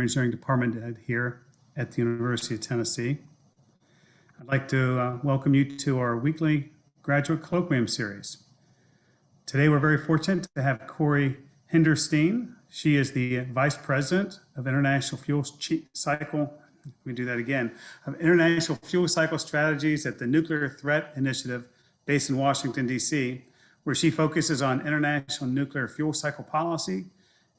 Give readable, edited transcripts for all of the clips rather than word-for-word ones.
Engineering Department here at the University of Tennessee. I'd like to welcome you to our weekly graduate colloquium series. Today we're very fortunate to have Corey Hinderstein. She is the Vice President of International Fuel Cycle, of International Fuel Cycle Strategies at the Nuclear Threat Initiative based in Washington, D.C., where she focuses on international nuclear fuel cycle policy,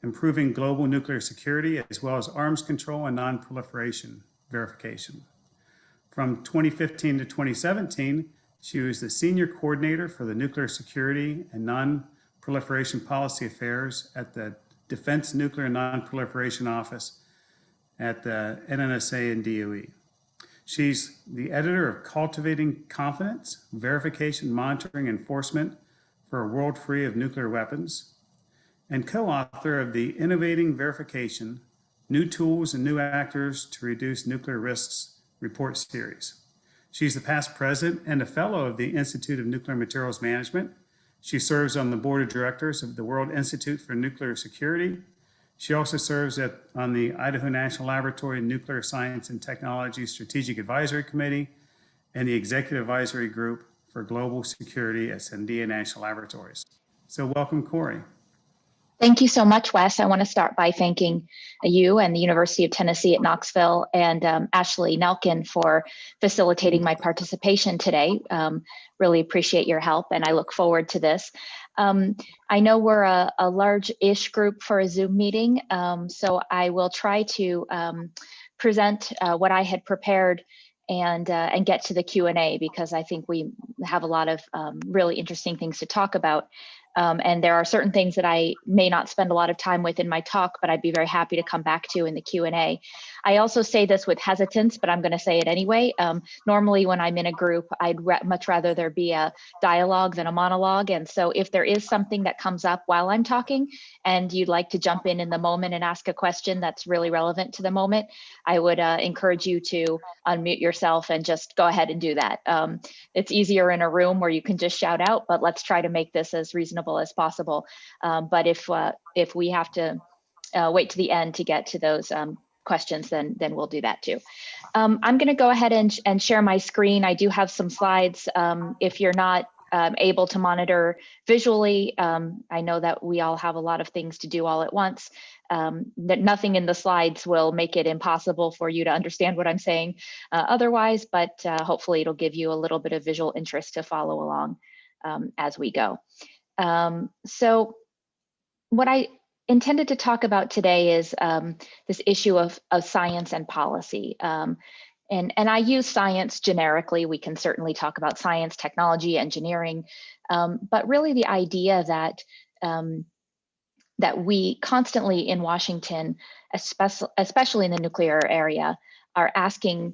improving global nuclear security, as well as arms control and non-proliferation verification. From 2015 to 2017, she was the Senior Coordinator for the Nuclear Security and Non-Proliferation Policy Affairs at the Defense Nuclear Nonproliferation Office at the NNSA and DOE. She's the editor of Cultivating Confidence, Verification, Monitoring, Enforcement for a World Free of Nuclear Weapons, and co-author of the Innovating Verification, New Tools and New Actors to Reduce Nuclear Risks report series. She's the past president and a fellow of the Institute of Nuclear Materials Management. She serves on the board of directors of the World Institute for Nuclear Security. She also serves on the Idaho National Laboratory Nuclear Science and Technology Strategic Advisory Committee and the Executive Advisory Group for Global Security at Sandia National Laboratories. So welcome, Corey. Thank you so much, Wes. I want to start by thanking you and the University of Tennessee at Knoxville and Ashley Nelkin for facilitating my participation today. Really appreciate your help, and I look forward to this. I know we're a large-ish group for a Zoom meeting, so I will try to present what I had prepared and get to the Q&A, because I think we have a lot of really interesting things to talk about. And there are certain things that I may not spend a lot of time with in my talk, but I'd be very happy to come back to in the Q&A. I also say this with hesitance, but I'm going to say it anyway. Normally, when I'm in a group, I'd much rather there be a dialogue than a monologue. And so if there is something that comes up while I'm talking and you'd like to jump in the moment and ask a question that's really relevant to the moment, I would encourage you to unmute yourself and just go ahead and do that. It's easier in a room where you can just shout out, but let's try to make this as reasonable as possible. But if we have to wait to the end to get to those questions, then we'll do that too. I'm going to go ahead and share my screen. I do have some slides. If you're not able to monitor visually, I know that we all have a lot of things to do all at once. That nothing in the slides will make it impossible for you to understand what I'm saying otherwise, but hopefully it'll give you a little bit of visual interest to follow along as we go. So what I intended to talk about today is this issue of science and policy. And I use science generically. We can certainly talk about science, technology, engineering, but really the idea that that we constantly in Washington, especially in the nuclear area, are asking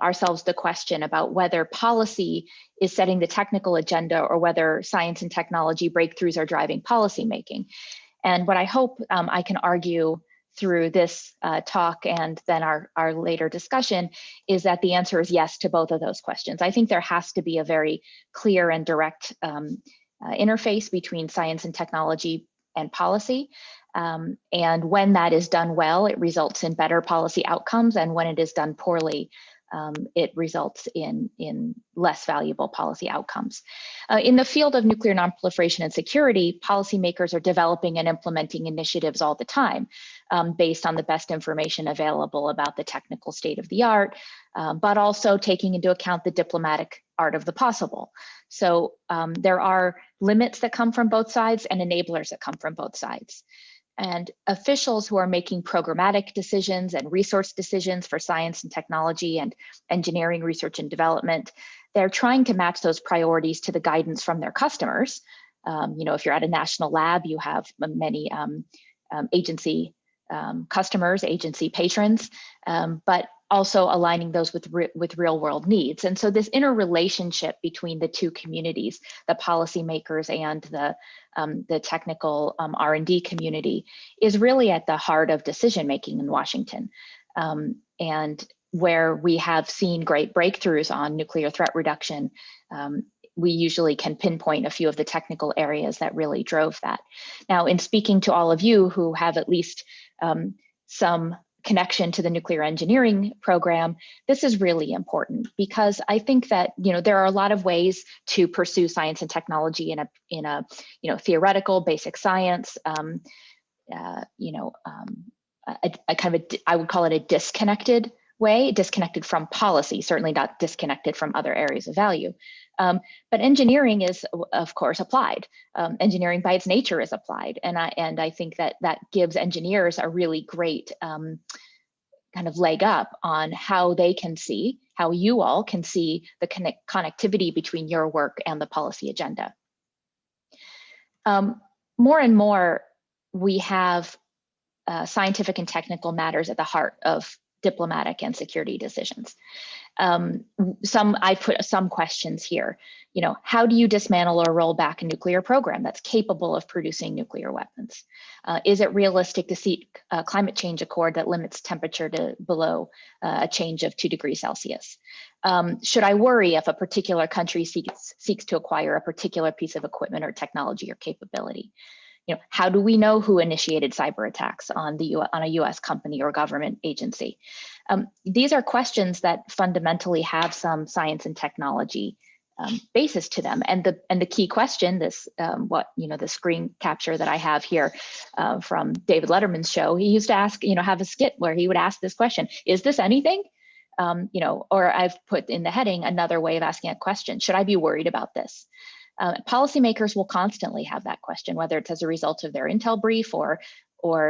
ourselves the question about whether policy is setting the technical agenda or whether science and technology breakthroughs are driving policy making. And what I hope I can argue through this talk and then our later discussion is that the answer is yes to both of those questions. I think there has to be a very clear and direct interface between science and technology and policy. And when that is done well, it results in better policy outcomes. And when it is done poorly, it results in less valuable policy outcomes. In the field of nuclear nonproliferation and security, policymakers are developing and implementing initiatives all the time based on the best information available about the technical state of the art, but also taking into account the diplomatic art of the possible. So there are limits that come from both sides and enablers that come from both sides. And officials who are making programmatic decisions and resource decisions for science and technology and engineering research and development, they're trying to match those priorities to the guidance from their customers. If you're at a national lab, you have many agency customers, agency patrons, but also aligning those with real world needs. And so this interrelationship between the two communities, the policymakers and the technical R&D community, is really at the heart of decision making in Washington. And where we have seen great breakthroughs on nuclear threat reduction, we usually can pinpoint a few of the technical areas that really drove that. Now, in speaking to all of you who have at least some connection to the nuclear engineering program, this is really important because I think that there are a lot of ways to pursue science and technology in a theoretical basic science, I would call it a disconnected way, disconnected from policy, certainly not disconnected from other areas of value. But engineering is, of course, applied. Engineering by its nature is applied. And I think that gives engineers a really great kind of leg up on how they can see, how you all can see the connectivity between your work and the policy agenda. More and more, we have scientific and technical matters at the heart of diplomatic and security decisions. I put some questions here. How do you dismantle or roll back a nuclear program that's capable of producing nuclear weapons? Is it realistic to seek a climate change accord that limits temperature to below a change of 2 degrees Celsius? Should I worry if a particular country seeks to acquire a particular piece of equipment or technology or capability? How do we know who initiated cyber attacks on a U.S. company or government agency? These are questions that fundamentally have some science and technology basis to them. And the key question, the screen capture that I have here from David Letterman's show, he used to ask, have a skit where he would ask this question: is this anything? Or I've put in the heading another way of asking a question: should I be worried about this? Policymakers will constantly have that question, whether it's as a result of their intel brief or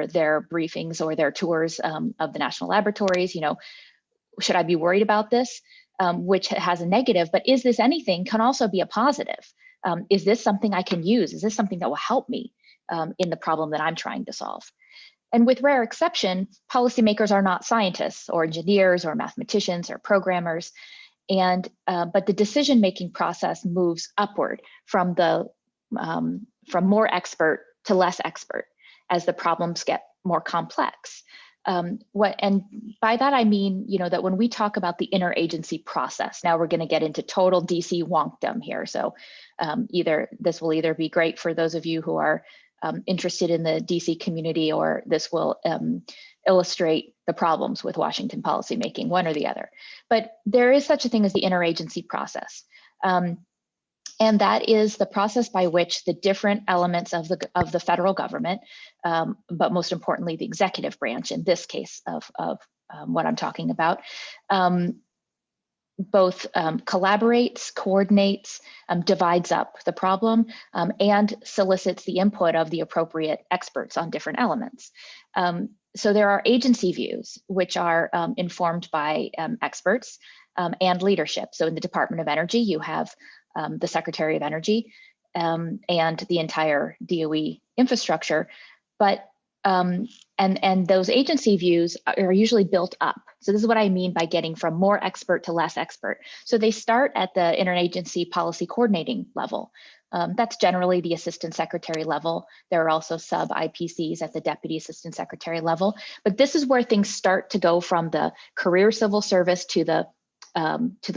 their briefings or their tours of the national laboratories. Should I be worried about this? Which has a negative, but is this anything can also be a positive. Is this something I can use? Is this something that will help me in the problem that I'm trying to solve? And with rare exception, policymakers are not scientists or engineers or mathematicians or programmers. But the decision-making process moves upward from more expert to less expert as the problems get more complex. And by that I mean, that when we talk about the interagency process, now we're going to get into total DC wonkdom here. So this will either be great for those of you who are interested in the DC community, or this will illustrate the problems with Washington policymaking, one or the other. But there is such a thing as the interagency process. And that is the process by which the different elements of the federal government, but most importantly, the executive branch, in this case of what I'm talking about, both collaborates, coordinates, divides up the problem, and solicits the input of the appropriate experts on different elements. So there are agency views, which are informed by experts and leadership. So in the Department of Energy, you have the Secretary of Energy and the entire DOE infrastructure. But and those agency views are usually built up. So this is what I mean by getting from more expert to less expert. So they start at the interagency policy coordinating level. That's generally the assistant secretary level. There are also sub IPCs at the deputy assistant secretary level. But this is where things start to go from the career civil service to the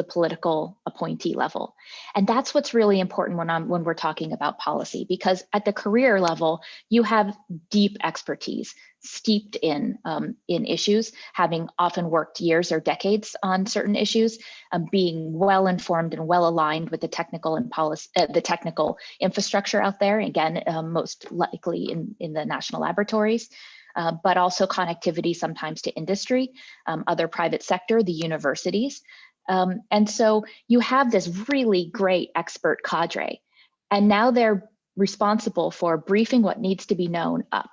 political appointee level. And that's what's really important when we're talking about policy, because at the career level, you have deep expertise steeped in issues, having often worked years or decades on certain issues, being well informed and well aligned with the technical and policy, the technical infrastructure out there. Again, most likely in the national laboratories. But also connectivity sometimes to industry, other private sector, the universities. And so you have this really great expert cadre, and now they're responsible for briefing what needs to be known up.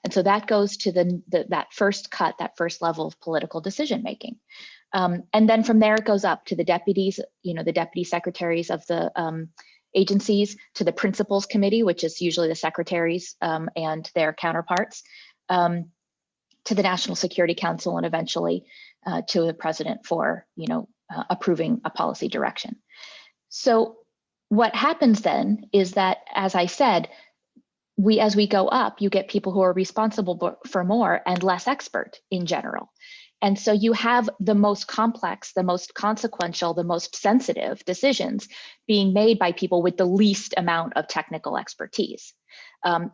And so that goes to that first cut, that first level of political decision making. And then from there it goes up to the deputies, the deputy secretaries of the agencies, to the principals committee, which is usually the secretaries and their counterparts, to the National Security Council, and eventually to the president for approving a policy direction. So what happens then is that, as I said, as we go up, you get people who are responsible for more and less expert in general. And so you have the most complex, the most consequential, the most sensitive decisions being made by people with the least amount of technical expertise,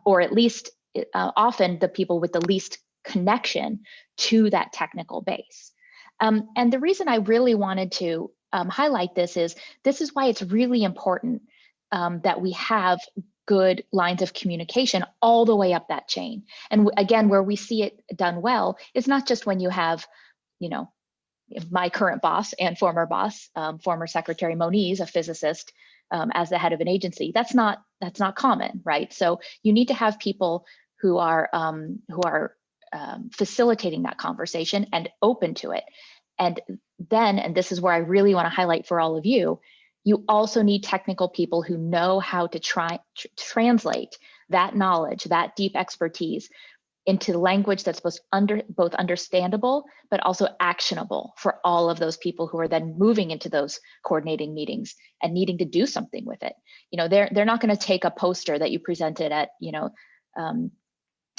or at least often the people with the least connection to that technical base. And the reason I really wanted to highlight this is why it's really important that we have good lines of communication all the way up that chain. And again, where we see it done well is not just when you have, you know, my current boss and former boss, former Secretary Moniz, a physicist, as the head of an agency. That's not common, right? So you need to have people who are facilitating that conversation and open to it. And then, and this is where I really want to highlight for all of you, you also need technical people who know how to translate that knowledge, that deep expertise, into language that's both understandable, but also actionable for all of those people who are then moving into those coordinating meetings and needing to do something with it. You know, they're not going to take a poster that you presented at, you know,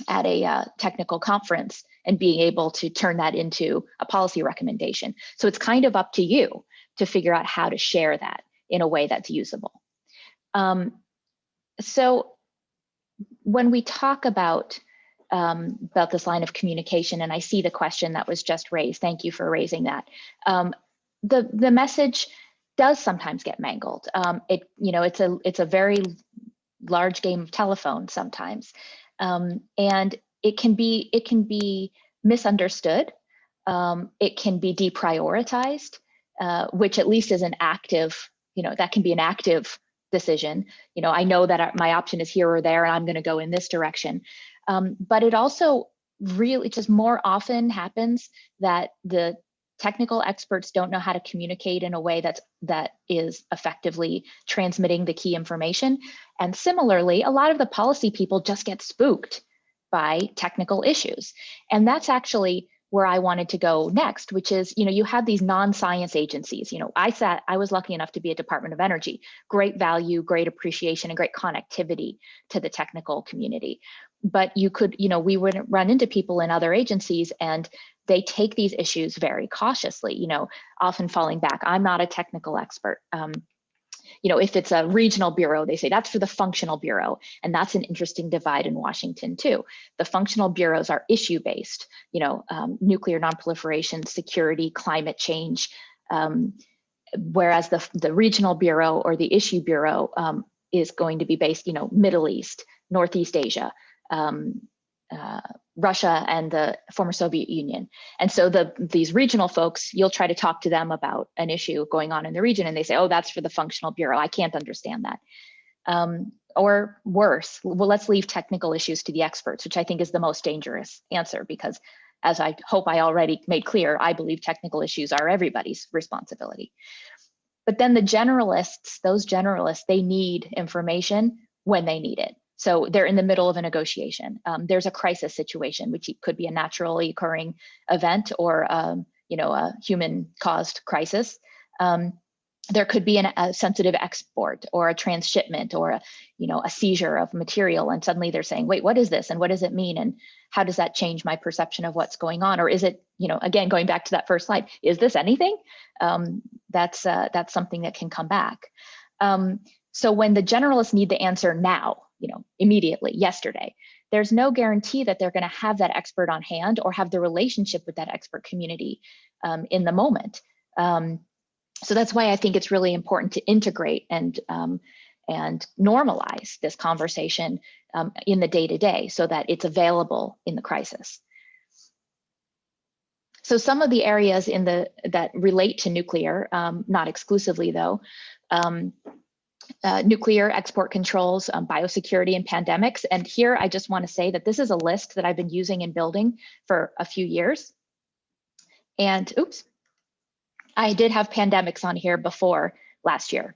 at a technical conference and being able to turn that into a policy recommendation. So it's kind of up to you to figure out how to share that in a way that's usable. So when we talk about this line of communication, and I see the question that was just raised. Thank you for raising that. The message does sometimes get mangled. It's a very large game of telephone sometimes, and it can be misunderstood. It can be deprioritized, which at least is an active. That can be an active decision. I know that my option is here or there, and I'm going to go in this direction. But it also really just more often happens that the technical experts don't know how to communicate in a way that is effectively transmitting the key information. And similarly, a lot of the policy people just get spooked by technical issues. And that's actually where I wanted to go next, which is, you have these non-science agencies. I was lucky enough to be at Department of Energy, great value, great appreciation, and great connectivity to the technical community. But we would run into people in other agencies and they take these issues very cautiously, often falling back. I'm not a technical expert. If it's a regional bureau, they say that's for the functional bureau. And that's an interesting divide in Washington too. The functional bureaus are issue-based, nuclear nonproliferation, security, climate change, whereas the regional bureau or the issue bureau is going to be based, Middle East, Northeast Asia, Russia and the former Soviet Union. And so these regional folks, you'll try to talk to them about an issue going on in the region and they say, oh, that's for the functional bureau. I can't understand that. Or worse, well, let's leave technical issues to the experts, which I think is the most dangerous answer because as I hope I already made clear, I believe technical issues are everybody's responsibility. But then the generalists, they need information when they need it. So they're in the middle of a negotiation. There's a crisis situation, which could be a naturally occurring event or a human-caused crisis. There could be a sensitive export or a transshipment or a seizure of material, and suddenly they're saying, "Wait, what is this? And what does it mean? And how does that change my perception of what's going on? Or is it, again, going back to that first slide, is this anything?" That's something that can come back. So when the generalists need the answer now, immediately, yesterday, there's no guarantee that they're going to have that expert on hand or have the relationship with that expert community in the moment. So that's why I think it's really important to integrate and normalize this conversation in the day-to-day so that it's available in the crisis. So some of the areas that relate to nuclear, not exclusively though, nuclear export controls, biosecurity, and pandemics. And here I just want to say that this is a list that I've been using and building for a few years. And oops, I did have pandemics on here before last year.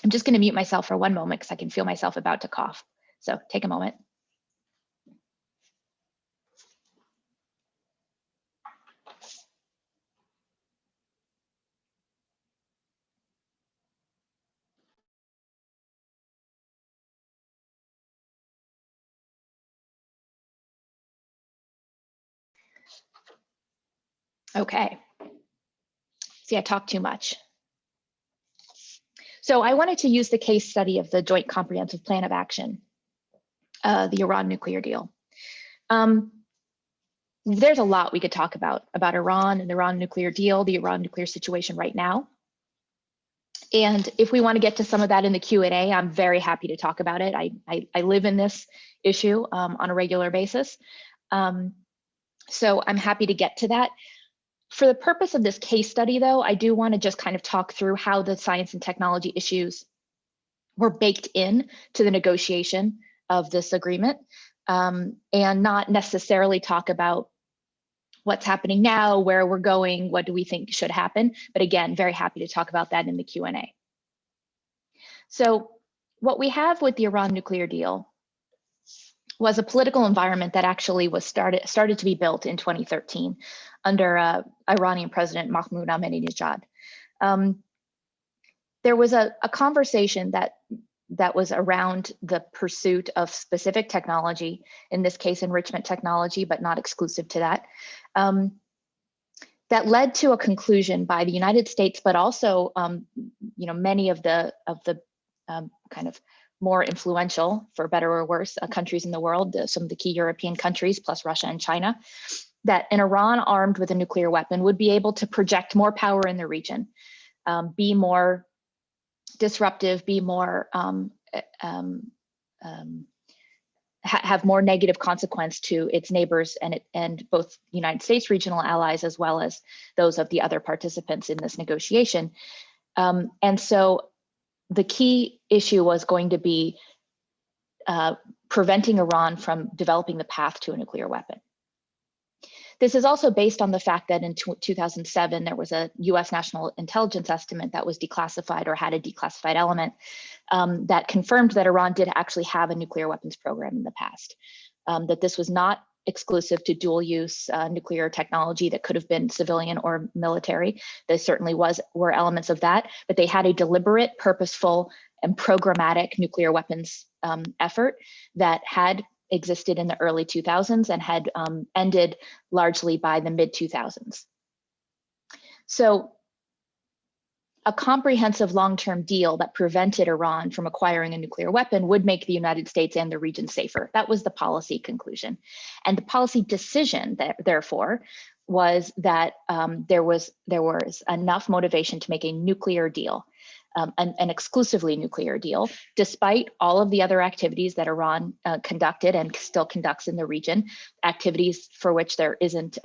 I'm just going to mute myself for one moment because I can feel myself about to cough. So take a moment. Okay. See, I talk too much. So I wanted to use the case study of the Joint Comprehensive Plan of Action, the Iran nuclear deal. there's a lot we could talk about Iran and the Iran nuclear deal, the Iran nuclear situation right now. And if we want to get to some of that in the Q&A, I'm very happy to talk about it. I live in this issue on a regular basis. So I'm happy to get to that. For the purpose of this case study, though, I do want to just kind of talk through how the science and technology issues were baked in to the negotiation of this agreement, and not necessarily talk about what's happening now, where we're going, what do we think should happen. But again, very happy to talk about that in the Q&A. So what we have with the Iran nuclear deal was a political environment that actually was started to be built in 2013 under Iranian President Mahmoud Ahmadinejad. There was a conversation that was around the pursuit of specific technology, in this case enrichment technology, but not exclusive to that, that led to a conclusion by the United States, but also many of the kind of more influential, for better or worse, countries in the world, some of the key European countries, plus Russia and China, that an Iran armed with a nuclear weapon would be able to project more power in the region, be more disruptive, be more have more negative consequence to its neighbors and both United States regional allies as well as those of the other participants in this negotiation. And so the key issue was going to be preventing Iran from developing the path to a nuclear weapon. This is also based on the fact that in 2007, there was a US national intelligence estimate that was declassified or had a declassified element that confirmed that Iran did actually have a nuclear weapons program in the past, that this was not exclusive to dual use nuclear technology that could have been civilian or military. There certainly were elements of that, but they had a deliberate, purposeful, and programmatic nuclear weapons effort that had existed in the early 2000s and had ended largely by the mid 2000s. So a comprehensive long-term deal that prevented Iran from acquiring a nuclear weapon would make the United States and the region safer. That was the policy conclusion. And the policy decision, therefore, was that there was enough motivation to make a nuclear deal, an exclusively nuclear deal, despite all of the other activities that Iran conducted and still conducts in the region, activities for which there isn't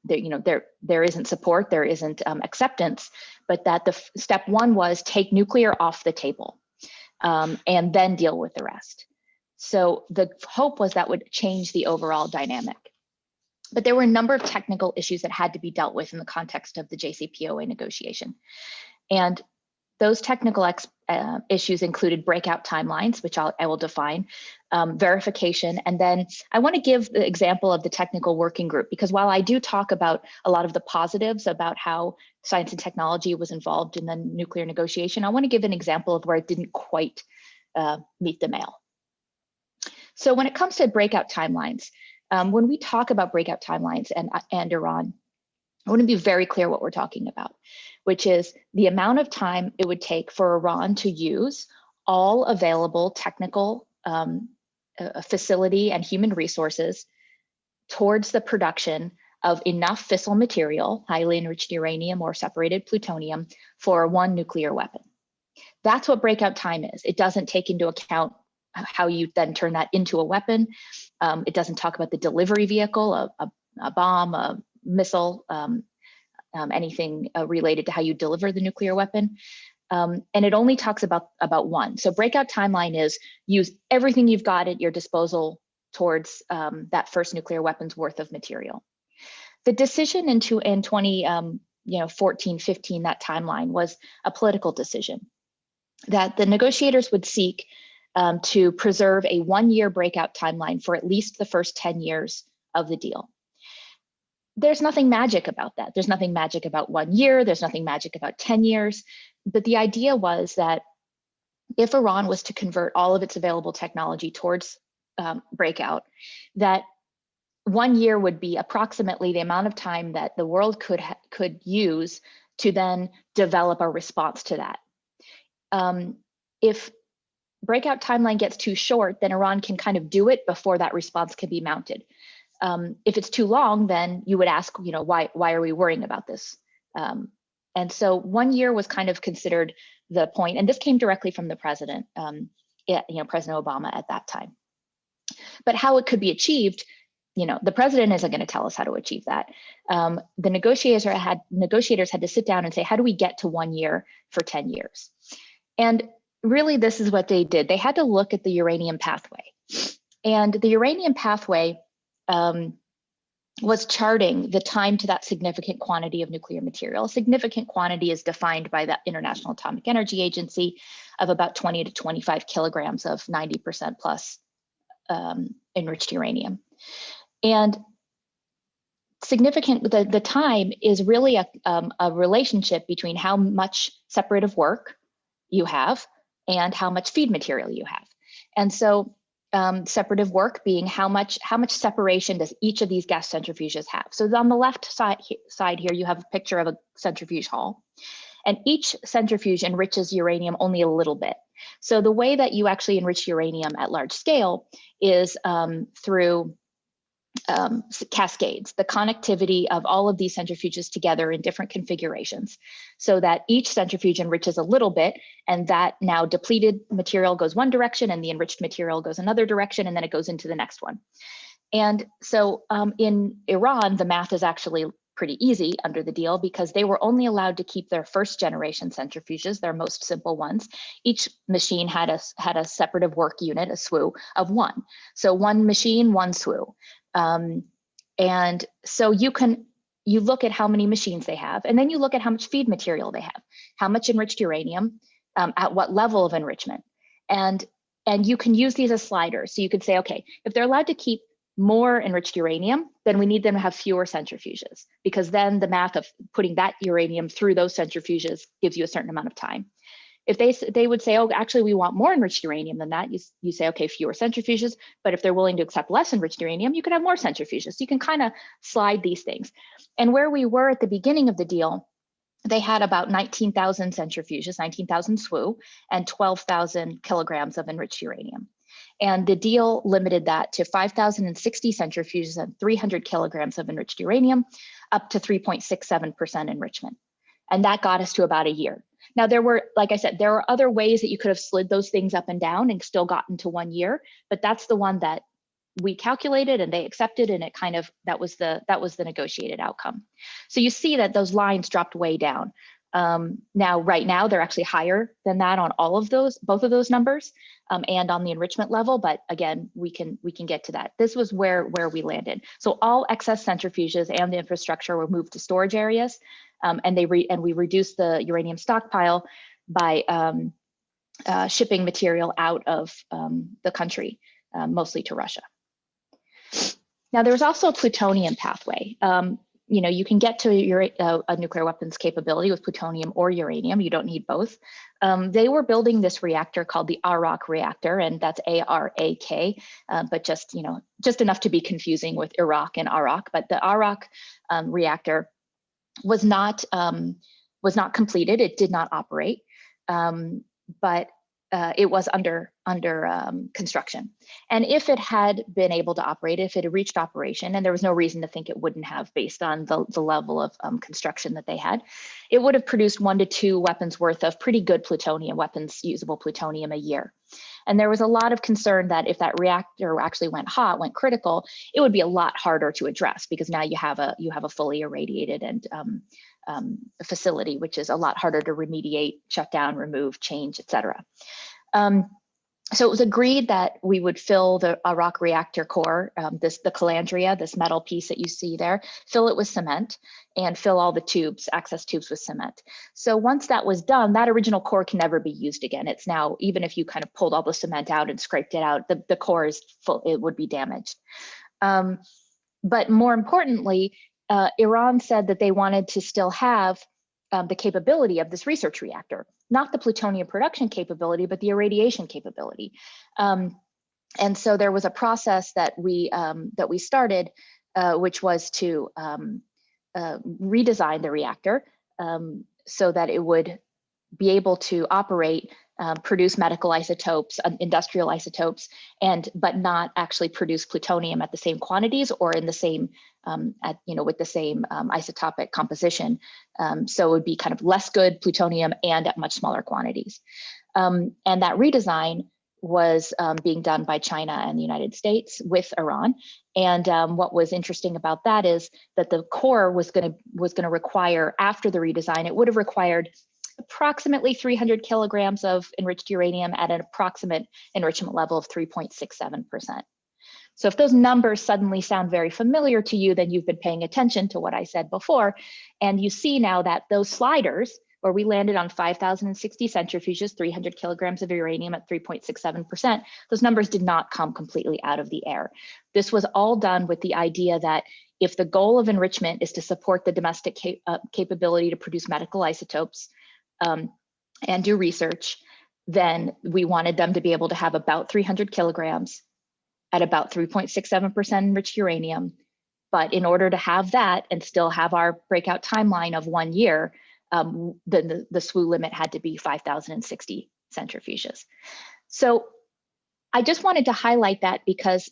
there isn't support, there isn't acceptance, but that the step one was take nuclear off the table and then deal with the rest. So the hope was that would change the overall dynamic. But there were a number of technical issues that had to be dealt with in the context of the JCPOA negotiation. And those technical issues included breakout timelines, which I will define, verification, and then I want to give the example of the technical working group, because while I do talk about a lot of the positives about how science and technology was involved in the nuclear negotiation, I want to give an example of where it didn't quite meet the mail. So when it comes to breakout timelines, when we talk about breakout timelines and Iran, I want to be very clear what we're talking about, which is the amount of time it would take for Iran to use all available technical facility and human resources towards the production of enough fissile material, highly enriched uranium or separated plutonium, for one nuclear weapon. That's what breakout time is. It doesn't take into account how you then turn that into a weapon. It doesn't talk about the delivery vehicle, a bomb, a missile, anything related to how you deliver the nuclear weapon. And it only talks about one. So breakout timeline is use everything you've got at your disposal towards that first nuclear weapons worth of material. The decision in 2014, 15, that timeline was a political decision that the negotiators would seek to preserve a 1-year breakout timeline for at least the first 10 years of the deal. There's nothing magic about that. There's nothing magic about 1 year. There's nothing magic about 10 years. But the idea was that if Iran was to convert all of its available technology towards breakout, that 1 year would be approximately the amount of time that the world could use to then develop a response to that. If breakout timeline gets too short, then Iran can kind of do it before that response can be mounted. If it's too long, then you would ask, why are we worrying about this? And so 1 year was kind of considered the point, and this came directly from the president, President Obama at that time. But how it could be achieved, the president isn't going to tell us how to achieve that. The negotiators had to sit down and say, how do we get to 1 year for 10 years? And really, this is what they did. They had to look at the uranium pathway. And the uranium pathway was charting the time to that significant quantity of nuclear material. A significant quantity is defined by the International Atomic Energy Agency of about 20 to 25 kilograms of 90% plus enriched uranium. And significant, the time is really a relationship between how much separative work you have and how much feed material you have. And so separative work being how much separation does each of these gas centrifuges have. So on the left side here, you have a picture of a centrifuge hall, and each centrifuge enriches uranium only a little bit. So the way that you actually enrich uranium at large scale is through cascades, the connectivity of all of these centrifuges together in different configurations, so that each centrifuge enriches a little bit, and that now depleted material goes one direction and the enriched material goes another direction, and then it goes into the next one. And so in Iran, the math is actually pretty easy under the deal, because they were only allowed to keep their first generation centrifuges, their most simple ones. Each machine had a separative work unit, a SWU of 1. So 1 machine, 1 SWU. And so you look at how many machines they have, and then you look at how much feed material they have, how much enriched uranium, at what level of enrichment. And you can use these as sliders. So you could say, okay, if they're allowed to keep more enriched uranium, then we need them to have fewer centrifuges, because then the math of putting that uranium through those centrifuges gives you a certain amount of time. If they would say, oh, actually, we want more enriched uranium than that, you say, okay, fewer centrifuges. But if they're willing to accept less enriched uranium, you can have more centrifuges. So you can kind of slide these things. And where we were at the beginning of the deal, they had about 19,000 centrifuges, 19,000 SWU, and 12,000 kilograms of enriched uranium. And the deal limited that to 5,060 centrifuges and 300 kilograms of enriched uranium, up to 3.67% enrichment. And that got us to about a year. Now, there were, like I said, there are other ways that you could have slid those things up and down and still gotten to 1 year, but that's the one that we calculated and they accepted, and it kind of, that was the negotiated outcome. So you see that those lines dropped way down. Now, right now, they're actually higher than that on all of those, both of those numbers, and on the enrichment level. But again, we can get to that. This was where we landed. So all excess centrifuges and the infrastructure were moved to storage areas, and we reduced the uranium stockpile by shipping material out of the country, mostly to Russia. Now, there was also a plutonium pathway. You can get to a nuclear weapons capability with plutonium or uranium. You don't need both. They were building this reactor called the ARAK reactor, and that's A-R-A-K, but just enough to be confusing with Iraq and Arak. But the ARAK reactor was not completed. It did not operate, but it was under construction. And if it had been able to operate, if it had reached operation, and there was no reason to think it wouldn't have based on the level of construction that they had, it would have produced 1 to 2 weapons worth of pretty good plutonium, weapons usable plutonium a year. And there was a lot of concern that if that reactor actually went hot, went critical, it would be a lot harder to address, because now you have a fully irradiated and facility, which is a lot harder to remediate, shut down, remove, change, et cetera. So it was agreed that we would fill the ARAK reactor core, the calandria, this metal piece that you see there, fill it with cement and fill all the tubes, access tubes, with cement. So once that was done, that original core can never be used again. It's now, even if you kind of pulled all the cement out and scraped it out, the core is full, it would be damaged. But more importantly, Iran said that they wanted to still have the capability of this research reactor, not the plutonium production capability, but the irradiation capability. And so there was a process that we started, which was to redesign the reactor so that it would be able to operate produce medical isotopes, industrial isotopes, but not actually produce plutonium at the same quantities or in the same, with the same isotopic composition. So it would be kind of less good plutonium and at much smaller quantities. And that redesign was being done by China and the United States with Iran. And what was interesting about that is that the core was going to require, after the redesign, it would have required approximately 300 kilograms of enriched uranium at an approximate enrichment level of 3.67%. So if those numbers suddenly sound very familiar to you, then you've been paying attention to what I said before. And you see now that those sliders, where we landed on 5,060 centrifuges, 300 kilograms of uranium at 3.67%, those numbers did not come completely out of the air. This was all done with the idea that if the goal of enrichment is to support the domestic capability to produce medical isotopes, and do research, then we wanted them to be able to have about 300 kilograms at about 3.67% enriched uranium. But in order to have that and still have our breakout timeline of 1 year, the SWU limit had to be 5,060 centrifuges. So I just wanted to highlight that because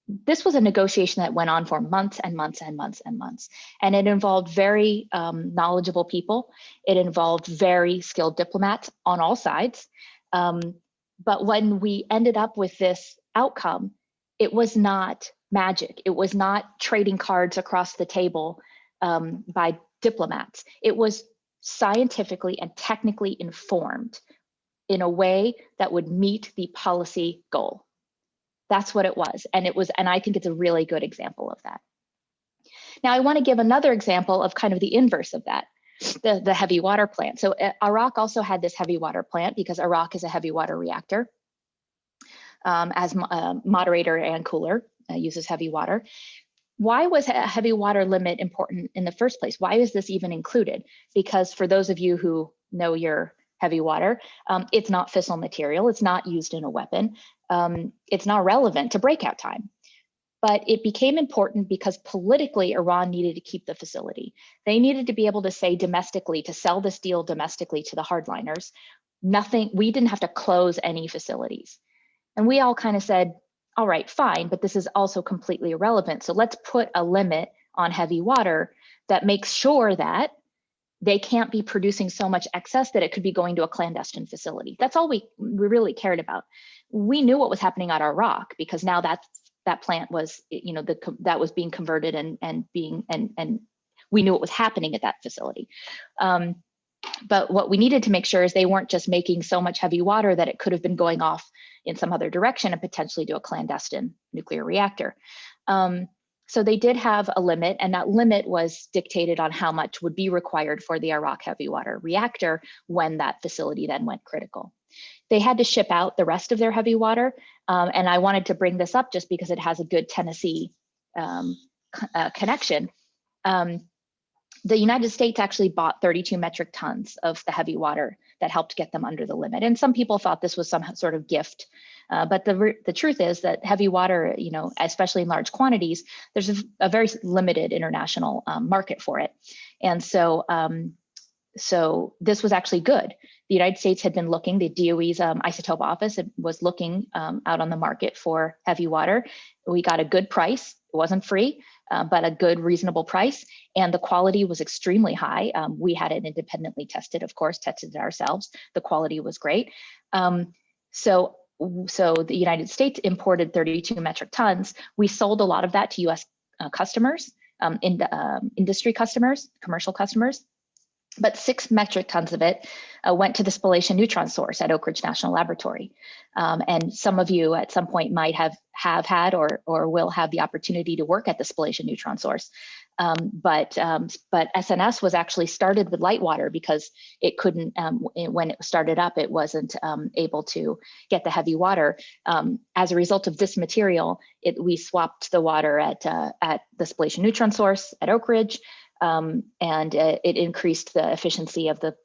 this was a negotiation that went on for months and months and months and months. And it involved very knowledgeable people. It involved very skilled diplomats on all sides. But when we ended up with this outcome, it was not magic. It was not trading cards across the table by diplomats. It was scientifically and technically informed in a way that would meet the policy goal. That's what it was. And I think it's a really good example of that. Now, I want to give another example of kind of the inverse of that, the heavy water plant. So Iraq also had this heavy water plant because Iraq is a heavy water reactor as moderator and cooler, uses heavy water. Why was a heavy water limit important in the first place? Why is this even included? Because for those of you who know your heavy water, it's not fissile material. It's not used in a weapon. It's not relevant to breakout time. But it became important because politically, Iran needed to keep the facility. They needed to be able to say domestically, to sell this deal domestically to the hardliners, we didn't have to close any facilities. And we all kind of said, all right, fine, but this is also completely irrelevant. So let's put a limit on heavy water that makes sure that they can't be producing so much excess that it could be going to a clandestine facility. That's all we really cared about. We knew what was happening at Iraq because now that plant was, that was being converted and we knew what was happening at that facility. But what we needed to make sure is they weren't just making so much heavy water that it could have been going off in some other direction and potentially to a clandestine nuclear reactor. So they did have a limit, and that limit was dictated on how much would be required for the Iraq heavy water reactor when that facility then went critical. They had to ship out the rest of their heavy water, and I wanted to bring this up just because it has a good Tennessee connection. The United States actually bought 32 metric tons of the heavy water that helped get them under the limit. And some people thought this was some sort of gift. But the truth is that heavy water, especially in large quantities, there's a very limited international market for it. And so this was actually good. The United States had been looking, the DOE's isotope office was looking out on the market for heavy water. We got a good price. It wasn't free, but a good, reasonable price. And the quality was extremely high. We had it independently tested, of course, tested it ourselves. The quality was great. So the United States imported 32 metric tons. We sold a lot of that to US customers, industry customers, commercial customers. But 6 metric tons of it went to the spallation neutron source at Oak Ridge National Laboratory. And some of you at some point might have had or will have the opportunity to work at the spallation neutron source. But SNS was actually started with light water because it couldn't, when it started up, it wasn't able to get the heavy water. As a result of this material, we swapped the water at the spallation neutron source at Oak Ridge. And it increased the efficiency of the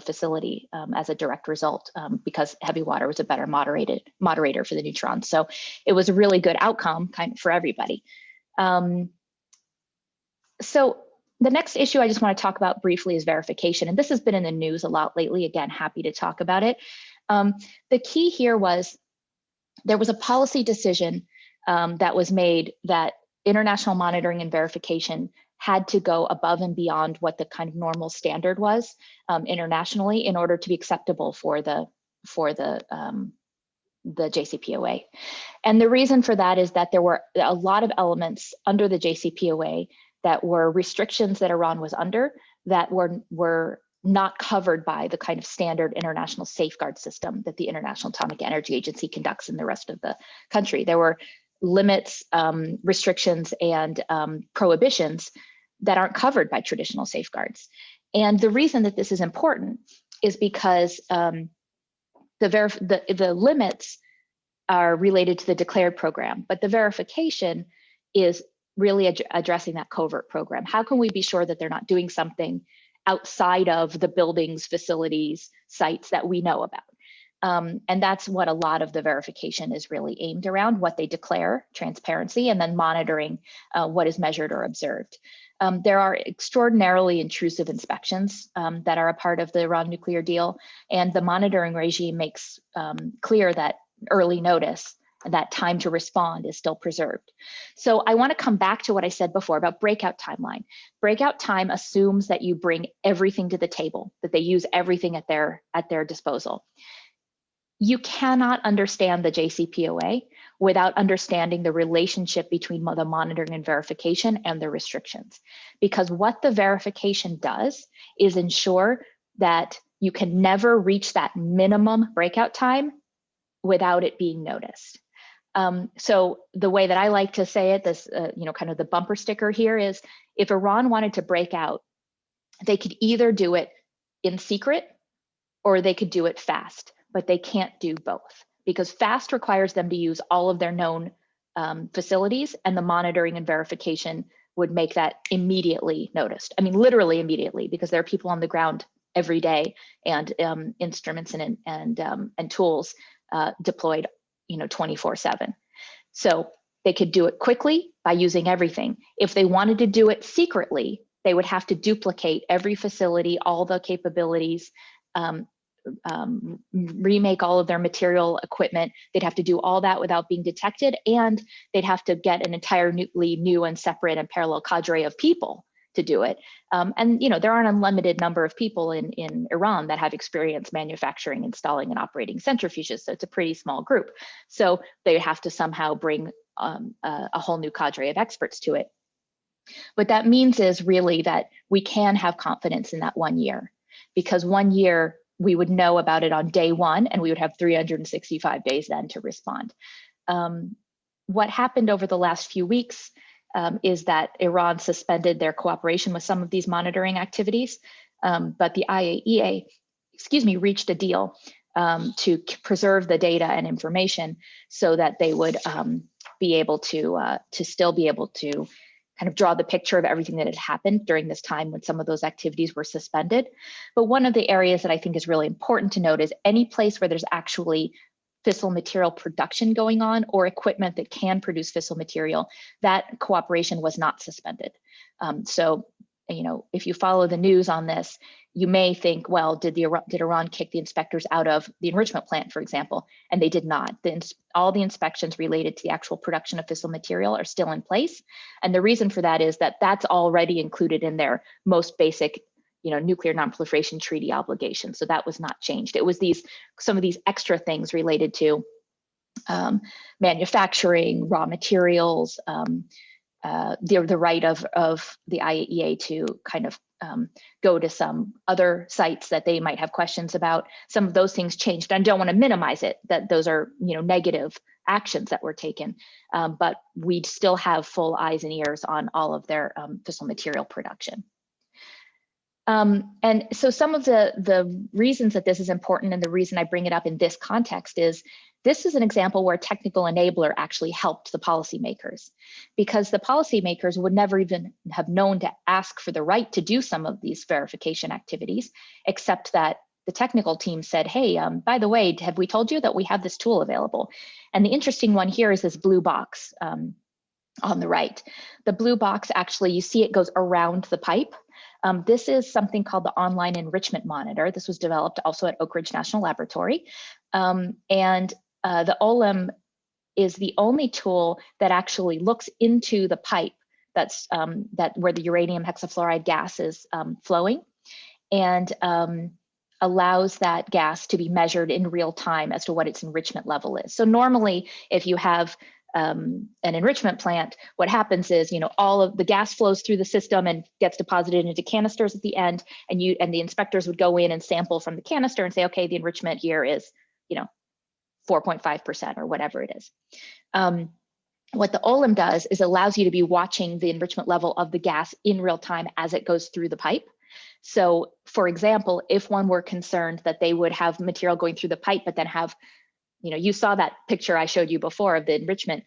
facility as a direct result because heavy water was a better moderator for the neutrons. So it was a really good outcome for everybody. So the next issue I just want to talk about briefly is verification. And this has been in the news a lot lately. Again, happy to talk about it. The key here was there was a policy decision that was made that international monitoring and verification had to go above and beyond what the kind of normal standard was internationally in order to be acceptable for the JCPOA. And the reason for that is that there were a lot of elements under the JCPOA that were restrictions that Iran was under that were not covered by the kind of standard international safeguard system that the International Atomic Energy Agency conducts in the rest of the country. There were limits, restrictions, and prohibitions that aren't covered by traditional safeguards. And the reason that this is important is because the limits are related to the declared program, but the verification is really addressing that covert program. How can we be sure that they're not doing something outside of the buildings, facilities, sites that we know about? And that's what a lot of the verification is really aimed around, what they declare, transparency, and then monitoring what is measured or observed. There are extraordinarily intrusive inspections that are a part of the Iran nuclear deal, and the monitoring regime makes clear that early notice, that time to respond, is still preserved. So I want to come back to what I said before about breakout timeline. Breakout time assumes that you bring everything to the table, that they use everything at their disposal. You cannot understand the JCPOA without understanding the relationship between the monitoring and verification and the restrictions. Because what the verification does is ensure that you can never reach that minimum breakout time without it being noticed. So the way that I like to say it, this kind of the bumper sticker here is, if Iran wanted to break out, they could either do it in secret or they could do it fast, but they can't do both, because fast requires them to use all of their known facilities, and the monitoring and verification would make that immediately noticed. I mean, literally immediately, because there are people on the ground every day, and instruments and tools deployed 24/7. So they could do it quickly by using everything. If they wanted to do it secretly, they would have to duplicate every facility, all the capabilities, remake all of their material equipment. They'd have to do all that without being detected, and they'd have to get an entirely new and separate and parallel cadre of people to do it. And there are an unlimited number of people in Iran that have experience manufacturing, installing, and operating centrifuges, so it's a pretty small group. So they have to somehow bring a whole new cadre of experts to it. What that means is really that we can have confidence in that 1 year, because 1 year we would know about it on day one, and we would have 365 days then to respond. What happened over the last few weeks is that Iran suspended their cooperation with some of these monitoring activities, but the IAEA, reached a deal to preserve the data and information so that they would be able to still be able to kind of draw the picture of everything that had happened during this time when some of those activities were suspended. But one of the areas that I think is really important to note is any place where there's actually fissile material production going on, or equipment that can produce fissile material, that cooperation was not suspended. So, if you follow the news on this, you may think, well, did Iran kick the inspectors out of the enrichment plant, for example? And they did not. All the inspections related to the actual production of fissile material are still in place. And the reason for that is that that's already included in their most basic nuclear nonproliferation treaty obligations. So that was not changed. It was some of these extra things related to manufacturing, raw materials, the right of the IAEA to kind of go to some other sites that they might have questions about. Some of those things changed. I don't want to minimize it, that those are negative actions that were taken, but we still have full eyes and ears on all of their fissile material production. And so some of the reasons that this is important, and the reason I bring it up in this context, is this is an example where a technical enabler actually helped the policymakers, because the policymakers would never even have known to ask for the right to do some of these verification activities, except that the technical team said, hey, by the way, have we told you that we have this tool available? And the interesting one here is this blue box on the right. The blue box, actually, you see it goes around the pipe. This is something called the Online Enrichment Monitor. This was developed also at Oak Ridge National Laboratory. The OLEM is the only tool that actually looks into the pipe that's where the uranium hexafluoride gas is flowing, and allows that gas to be measured in real time as to what its enrichment level is. So normally, if you have an enrichment plant, what happens is, all of the gas flows through the system and gets deposited into canisters at the end, and the inspectors would go in and sample from the canister and say, okay, the enrichment here is, 4.5% or whatever it is. What the OLEM does is allows you to be watching the enrichment level of the gas in real time as it goes through the pipe. So, for example, if one were concerned that they would have material going through the pipe, but then have, you saw that picture I showed you before of the enrichment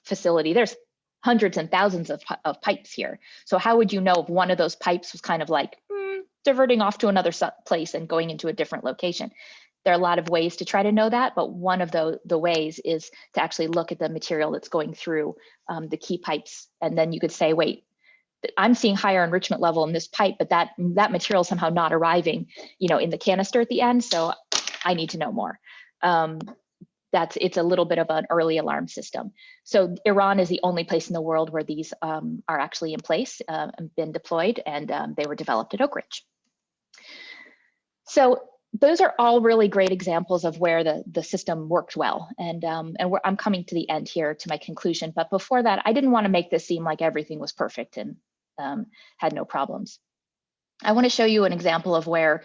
facility. There's hundreds and thousands of pipes here. So how would you know if one of those pipes was kind of like diverting off to another place and going into a different location? There are a lot of ways to try to know that, but one of the ways is to actually look at the material that's going through the key pipes. And then you could say, wait, I'm seeing higher enrichment level in this pipe, but that material is somehow not arriving, in the canister at the end. So I need to know more. It's a little bit of an early alarm system. So Iran is the only place in the world where these are actually in place and been deployed, and they were developed at Oak Ridge. So those are all really great examples of where the system worked well. And I'm coming to the end here to my conclusion. But before that, I didn't want to make this seem like everything was perfect and had no problems. I want to show you an example of where,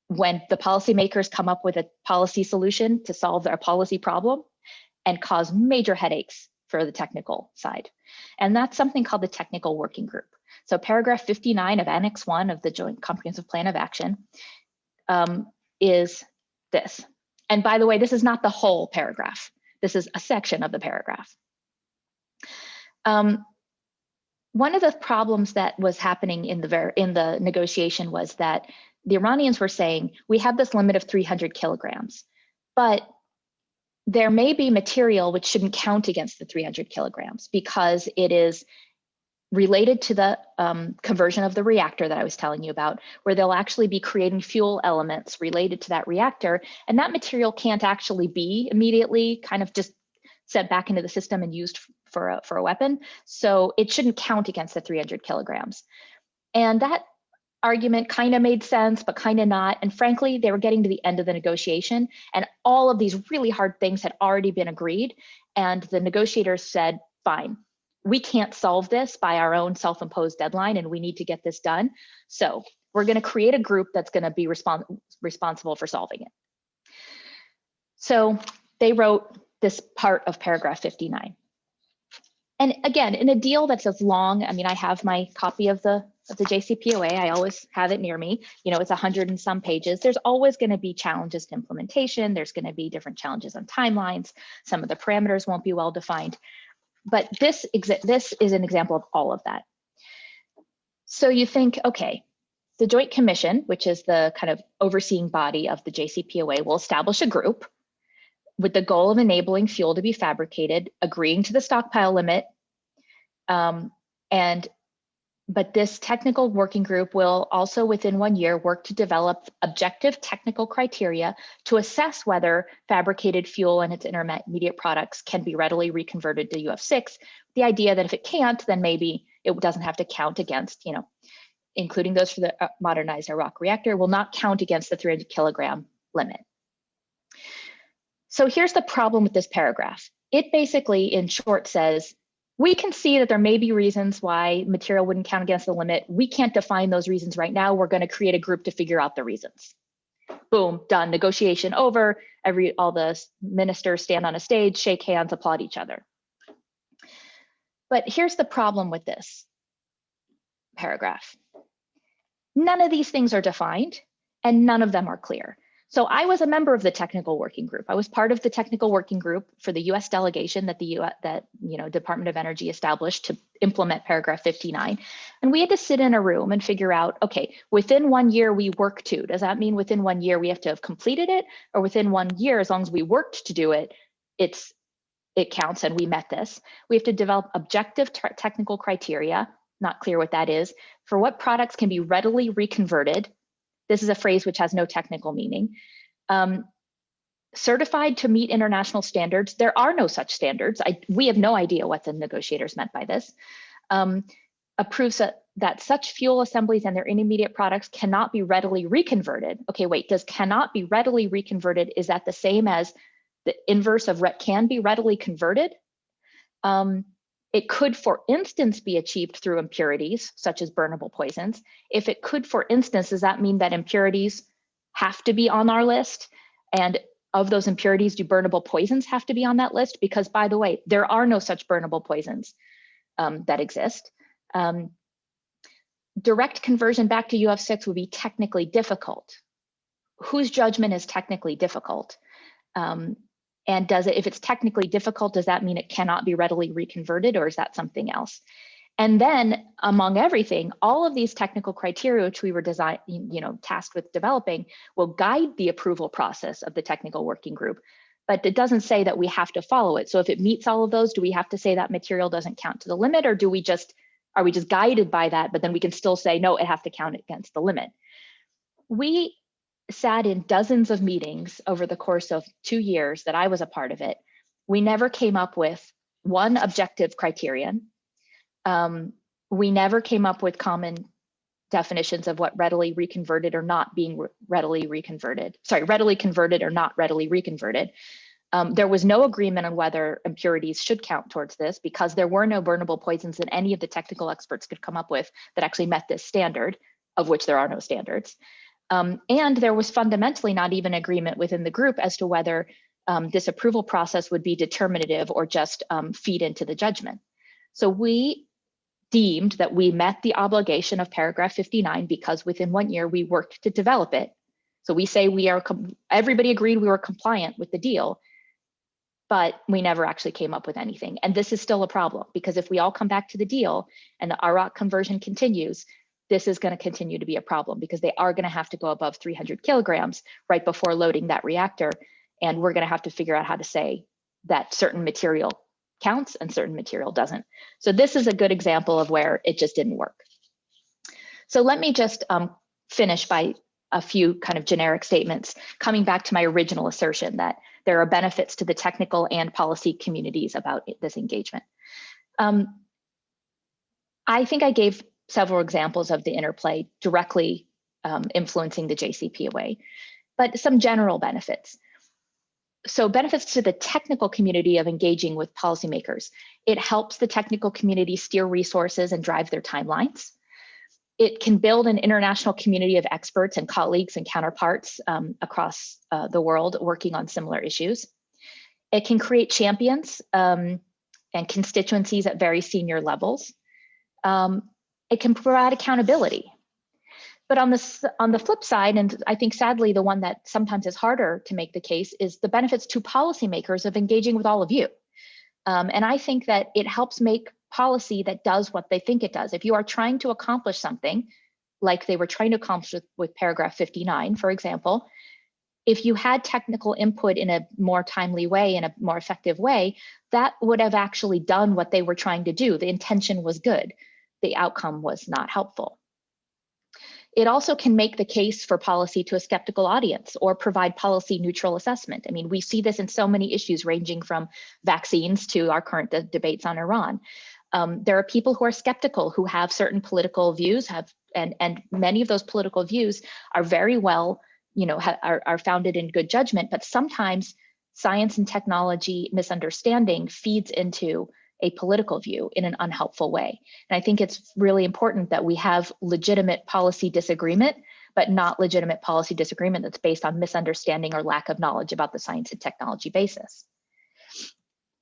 when the policymakers come up with a policy solution to solve their policy problem and cause major headaches for the technical side. And that's something called the Technical Working Group. So paragraph 59 of Annex 1 of the Joint Comprehensive Plan of Action is this. And by the way, this is not the whole paragraph. This is a section of the paragraph. One of the problems that was happening in the negotiation was that the Iranians were saying, we have this limit of 300 kilograms, but there may be material which shouldn't count against the 300 kilograms because it is related to the conversion of the reactor that I was telling you about, where they'll actually be creating fuel elements related to that reactor. And that material can't actually be immediately kind of just sent back into the system and used for a weapon. So it shouldn't count against the 300 kilograms. And that argument kind of made sense, but kind of not. And frankly, they were getting to the end of the negotiation, and all of these really hard things had already been agreed. And the negotiators said, fine, we can't solve this by our own self-imposed deadline, and we need to get this done. So we're going to create a group that's going to be responsible for solving it. So they wrote this part of paragraph 59. And again, in a deal that's as long, I mean, I have my copy of the JCPOA. I always have it near me. It's 100 and some pages. There's always going to be challenges to implementation. There's going to be different challenges on timelines. Some of the parameters won't be well defined. But this is an example of all of that. So you think, okay, the Joint Commission, which is the kind of overseeing body of the JCPOA, will establish a group with the goal of enabling fuel to be fabricated, agreeing to the stockpile limit, but this technical working group will also within 1 year work to develop objective technical criteria to assess whether fabricated fuel and its intermediate products can be readily reconverted to UF6. The idea that if it can't, then maybe it doesn't have to count against, including those for the modernized Iraq reactor, will not count against the 300 kilogram limit. So here's the problem with this paragraph. It basically, in short, says, we can see that there may be reasons why material wouldn't count against the limit. We can't define those reasons right now. We're going to create a group to figure out the reasons. Boom, done. Negotiation over. All the ministers stand on a stage, shake hands, applaud each other. But here's the problem with this paragraph. None of these things are defined, and none of them are clear. So I was a member of the technical working group. I was part of the technical working group for the U.S. delegation that the Department of Energy established to implement paragraph 59. And we had to sit in a room and figure out, okay, within 1 year we work to. Does that mean within 1 year we have to have completed it? Or within 1 year, as long as we worked to do it, it counts and we met this. We have to develop objective technical criteria, not clear what that is, for what products can be readily reconverted. This is a phrase which has no technical meaning. Certified to meet international standards. There are no such standards. We have no idea what the negotiators meant by this. Approves that such fuel assemblies and their intermediate products cannot be readily reconverted. Okay, wait, does cannot be readily reconverted, is that the same as the inverse of can be readily converted? It could, for instance, be achieved through impurities, such as burnable poisons. If it could, for instance, does that mean that impurities have to be on our list? And of those impurities, do burnable poisons have to be on that list? Because, by the way, there are no such burnable poisons that exist. Direct conversion back to UF6 would be technically difficult. Whose judgment is technically difficult? And if it's technically difficult, does that mean it cannot be readily reconverted, or is that something else? And then, among everything, all of these technical criteria, which we were tasked with developing, will guide the approval process of the technical working group. But it doesn't say that we have to follow it. So if it meets all of those, do we have to say that material doesn't count to the limit, or are we just guided by that, but then we can still say, no, it has to count against the limit? We sat in dozens of meetings over the course of 2 years that I was a part of it. We never came up with one objective criterion. We never came up with common definitions of what readily reconverted or not being readily reconverted. Sorry, readily converted or not readily reconverted. There was no agreement on whether impurities should count towards this, because there were no burnable poisons that any of the technical experts could come up with that actually met this standard, of which there are no standards. And there was fundamentally not even agreement within the group as to whether this approval process would be determinative or just feed into the judgment. So we deemed that we met the obligation of paragraph 59 because within 1 year we worked to develop it. So we say everybody agreed we were compliant with the deal, but we never actually came up with anything. And this is still a problem, because if we all come back to the deal and the ROC conversion continues, this is going to continue to be a problem, because they are going to have to go above 300 kilograms right before loading that reactor. And we're going to have to figure out how to say that certain material counts and certain material doesn't. So this is a good example of where it just didn't work. So let me just finish by a few kind of generic statements, coming back to my original assertion that there are benefits to the technical and policy communities about this engagement. I think I gave several examples of the interplay directly influencing the JCPOA, but some general benefits. So benefits to the technical community of engaging with policymakers. It helps the technical community steer resources and drive their timelines. It can build an international community of experts and colleagues and counterparts across the world working on similar issues. It can create champions and constituencies at very senior levels. It can provide accountability. But on the flip side, and I think sadly the one that sometimes is harder to make the case, is the benefits to policymakers of engaging with all of you. And I think that it helps make policy that does what they think it does. If you are trying to accomplish something, like they were trying to accomplish with paragraph 59, for example, if you had technical input in a more timely way, in a more effective way, that would have actually done what they were trying to do. The intention was good. The outcome was not helpful. It also can make the case for policy to a skeptical audience or provide policy neutral assessment. I mean, we see this in so many issues, ranging from vaccines to our current debates on Iran. There are people who are skeptical, who have certain political views, and many of those political views are very well, are founded in good judgment, but sometimes science and technology misunderstanding feeds into a political view in an unhelpful way. And I think it's really important that we have legitimate policy disagreement, but not legitimate policy disagreement that's based on misunderstanding or lack of knowledge about the science and technology basis.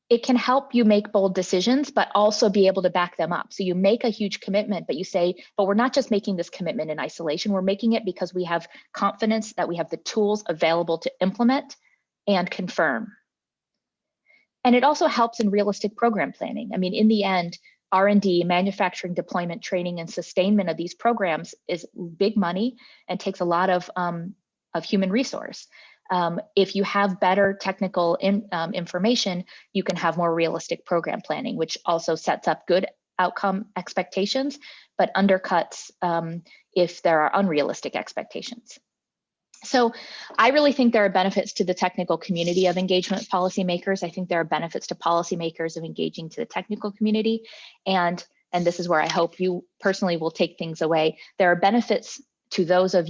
It can help you make bold decisions, but also be able to back them up. So you make a huge commitment, but you say, but we're not just making this commitment in isolation, we're making it because we have confidence that we have the tools available to implement and confirm. And it also helps in realistic program planning. I mean, in the end, R&D, manufacturing, deployment, training, and sustainment of these programs is big money and takes a lot of human resource. If you have better technical information, you can have more realistic program planning, which also sets up good outcome expectations, but undercuts if there are unrealistic expectations. So I really think there are benefits to the technical community of engagement with policymakers. I think there are benefits to policymakers of engaging to the technical community. And this is where I hope you personally will take things away. There are benefits to those of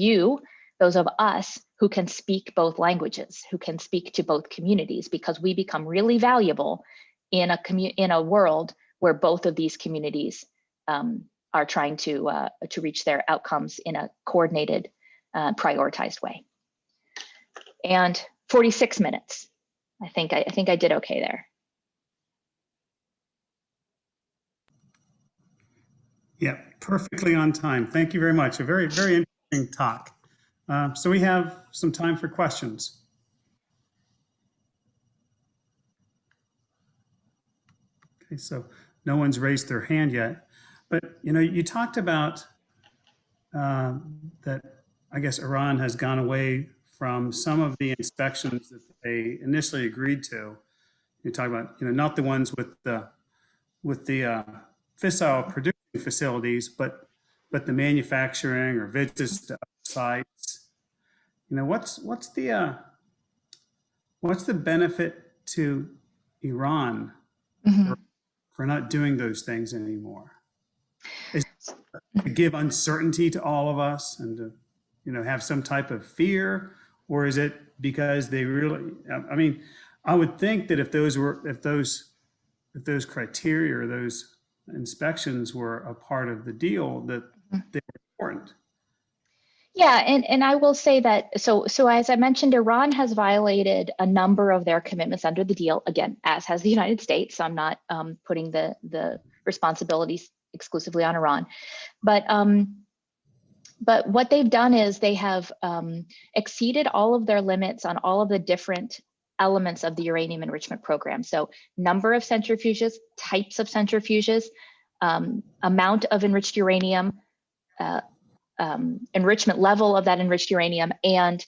us who can speak both languages, who can speak to both communities, because we become really valuable in a world where both of these communities are trying to reach their outcomes in a coordinated, prioritized way. And 46 minutes. I think I did okay there. Yeah, perfectly on time. Thank you very much. A very, very interesting talk. So we have some time for questions. Okay, so no one's raised their hand yet, but you talked about that. I guess Iran has gone away from some of the inspections that they initially agreed to. You talk about not the ones with the fissile producing facilities, but the manufacturing or visits to sites. What's the benefit to Iran for not doing those things anymore? Is it to give uncertainty to all of us and to have some type of fear, or is it because they really? I mean, I would think that if those criteria or those inspections were a part of the deal, that they were important. Yeah, and I will say that, so as I mentioned, Iran has violated a number of their commitments under the deal, again, as has the United States. So I'm not putting the responsibilities exclusively on Iran. But what they've done is they have exceeded all of their limits on all of the different elements of the uranium enrichment program. So number of centrifuges, types of centrifuges, amount of enriched uranium, enrichment level of that enriched uranium, and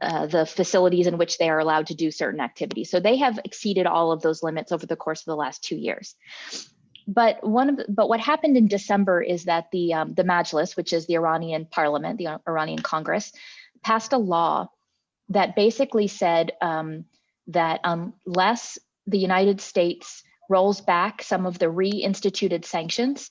the facilities in which they are allowed to do certain activities. So they have exceeded all of those limits over the course of the last 2 years. But what happened in December is that the Majlis, which is the Iranian parliament, the Iranian Congress, passed a law that basically said that unless the United States rolls back some of the reinstituted sanctions,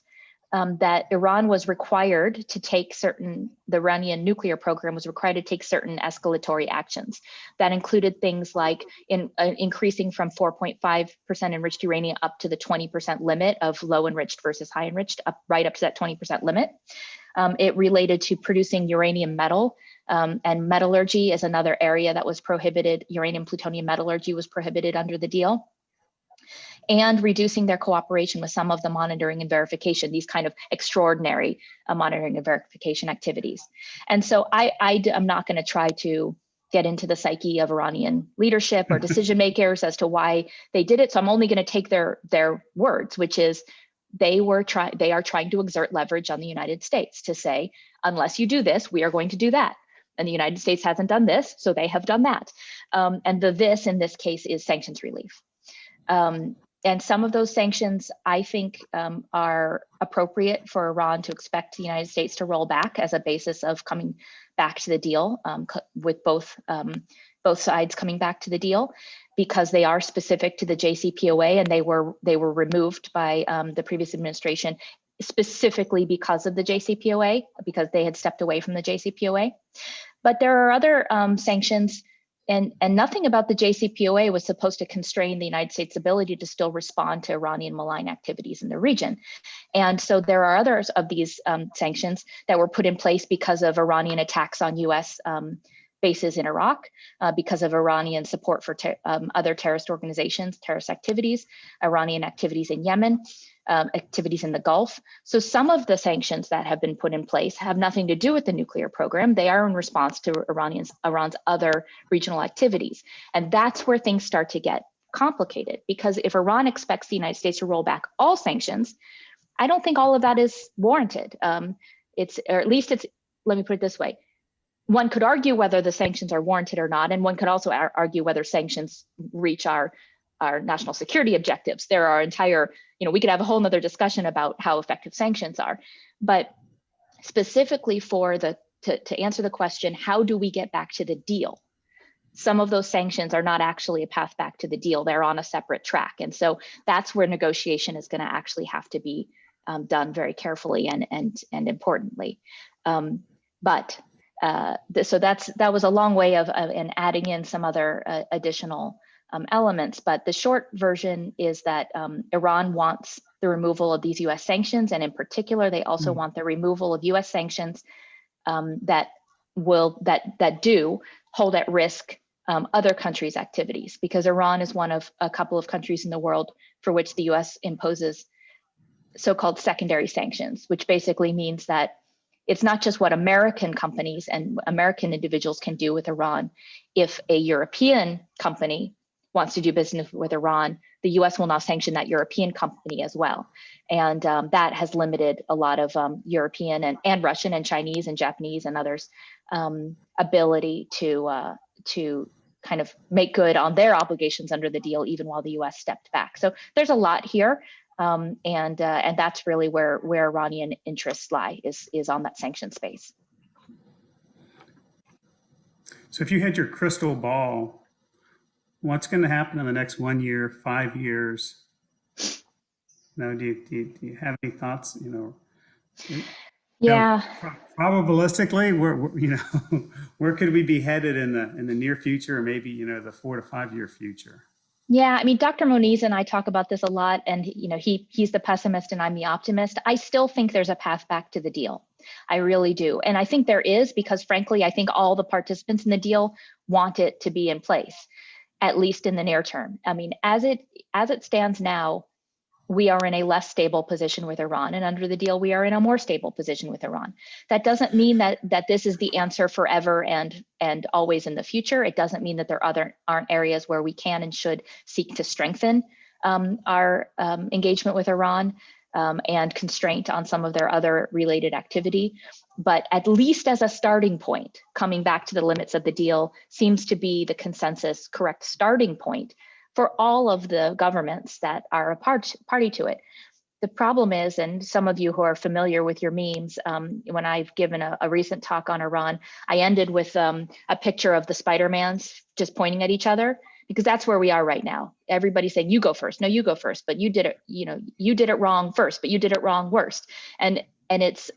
that Iran was required to take the Iranian nuclear program was required to take certain escalatory actions. That included things like increasing from 4.5% enriched uranium up to the 20% limit of low enriched versus high enriched, right up to that 20% limit. It related to producing uranium metal, and metallurgy is another area that was prohibited. Uranium plutonium metallurgy was prohibited under the deal. And reducing their cooperation with some of the monitoring and verification, these kind of extraordinary monitoring and verification activities. And so I'm not going to try to get into the psyche of Iranian leadership or decision makers as to why they did it. So I'm only going to take their words, which is they are trying to exert leverage on the United States to say, unless you do this, we are going to do that. And the United States hasn't done this, so they have done that. And the this in this case is sanctions relief. And some of those sanctions, I think, are appropriate for Iran to expect the United States to roll back as a basis of coming back to the deal, with both sides coming back to the deal, because they are specific to the JCPOA, and they were removed by the previous administration specifically because of the JCPOA, because they had stepped away from the JCPOA. But there are other sanctions. And nothing about the JCPOA was supposed to constrain the United States' ability to still respond to Iranian malign activities in the region. And so there are others of these sanctions that were put in place because of Iranian attacks on US bases in Iraq, because of Iranian support for other terrorist organizations, terrorist activities, Iranian activities in Yemen, activities in the Gulf. So some of the sanctions that have been put in place have nothing to do with the nuclear program. They are in response to Iran's other regional activities. And that's where things start to get complicated, because if Iran expects the United States to roll back all sanctions, I don't think all of that is warranted. Or at least let me put it this way. One could argue whether the sanctions are warranted or not, and one could also argue whether sanctions reach our national security objectives. There are entire, we could have a whole nother discussion about how effective sanctions are. But specifically for the to answer the question, how do we get back to the deal? Some of those sanctions are not actually a path back to the deal. They're on a separate track. And so that's where negotiation is going to actually have to be done very carefully and importantly. So that was a long way of adding in some other additional elements. But the short version is that Iran wants the removal of these US sanctions. And in particular, they also want the removal of US sanctions that do hold at risk other countries' activities, because Iran is one of a couple of countries in the world for which the US imposes so-called secondary sanctions, which basically means that it's not just what American companies and American individuals can do with Iran. If a European company wants to do business with Iran, the US will now sanction that European company as well. And that has limited a lot of European and Russian and Chinese and Japanese and others' ability to kind of make good on their obligations under the deal, even while the US stepped back. So there's a lot here. And that's really where Iranian interests lie, is on that sanction space. So if you had your crystal ball, what's going to happen in the next 1 year, 5 years? Now, do you have any thoughts? Yeah. Probabilistically, where could we be headed in the near future, or maybe the 4 to 5 year future? Yeah, I mean, Dr. Moniz and I talk about this a lot, and he's the pessimist and I'm the optimist. I still think there's a path back to the deal. I really do. And I think there is, because frankly, I think all the participants in the deal want it to be in place, at least in the near term. I mean, as it stands now, we are in a less stable position with Iran, and under the deal, we are in a more stable position with Iran. That doesn't mean that this is the answer forever and always in the future. It doesn't mean that there aren't areas where we can and should seek to strengthen our engagement with Iran and constraint on some of their other related activity. But at least as a starting point, coming back to the limits of the deal seems to be the consensus correct starting point for all of the governments that are a party to it. The problem is, and some of you who are familiar with your memes, when I've given a recent talk on Iran, I ended with a picture of the Spider-Mans just pointing at each other, because that's where we are right now. Everybody's saying, you go first. No, you go first, but you did it, you did it wrong first, but you did it wrong worst. And it's,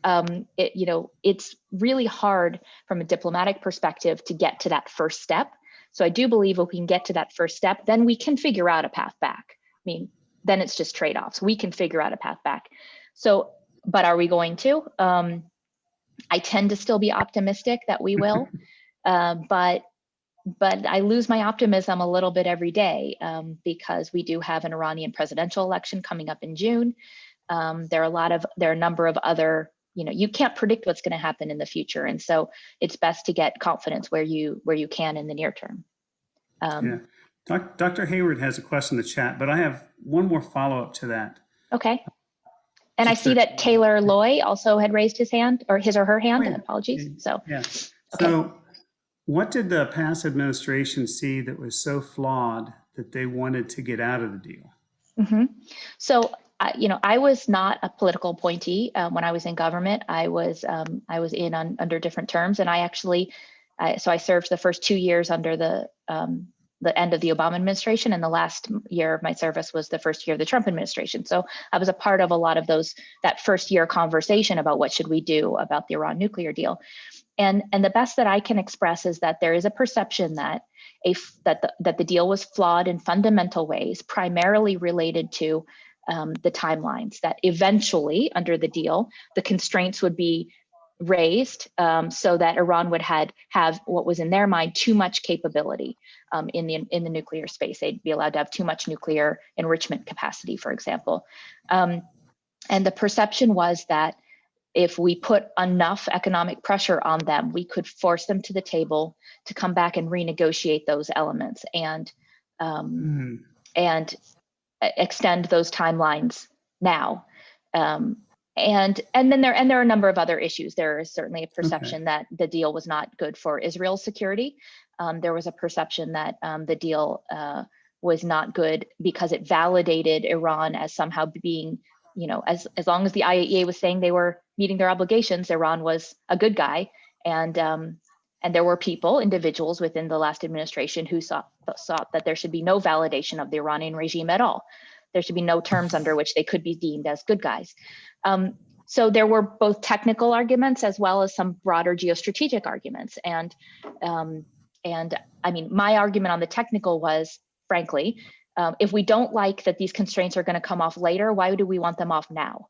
it's really hard from a diplomatic perspective to get to that first step. So I do believe if we can get to that first step, then we can figure out a path back. I mean, then it's just trade-offs. We can figure out a path back. So, but are we going to? I tend to still be optimistic that we will, but I lose my optimism a little bit every day because we do have an Iranian presidential election coming up in June. There are a number of other, you can't predict what's going to happen in the future, and so it's best to get confidence where you can in the near term. Yeah, Dr. Hayward has a question in the chat, but I have one more follow up to that. Okay. And I see that Taylor Loy also had raised his hand, or his or her hand. Oh, yeah. Apologies. So yeah. Okay. So what did the past administration see that was so flawed that they wanted to get out of the deal? Mm-hmm. So, I was not a political appointee when I was in government. I was in under different terms, and I served the first 2 years under the end of the Obama administration, and the last year of my service was the first year of the Trump administration. So I was a part of a lot of that first year conversation about what should we do about the Iran nuclear deal. And the best that I can express is that there is a perception that the deal was flawed in fundamental ways, primarily related to the timelines, that eventually under the deal, the constraints would be raised so that Iran would have what was in their mind too much capability in the nuclear space. They'd be allowed to have too much nuclear enrichment capacity, for example. And the perception was that if we put enough economic pressure on them, we could force them to the table to come back and renegotiate those elements and extend those timelines now. And then there are a number of other issues. There is certainly a perception that the deal was not good for Israel's security. There was a perception that the deal was not good because it validated Iran as somehow being, as long as the IAEA was saying they were meeting their obligations, Iran was a good guy, And there were individuals within the last administration who thought that there should be no validation of the Iranian regime at all. There should be no terms under which they could be deemed as good guys. So there were both technical arguments as well as some broader geostrategic arguments. And I mean, my argument on the technical was, frankly, if we don't like that these constraints are going to come off later, why do we want them off now?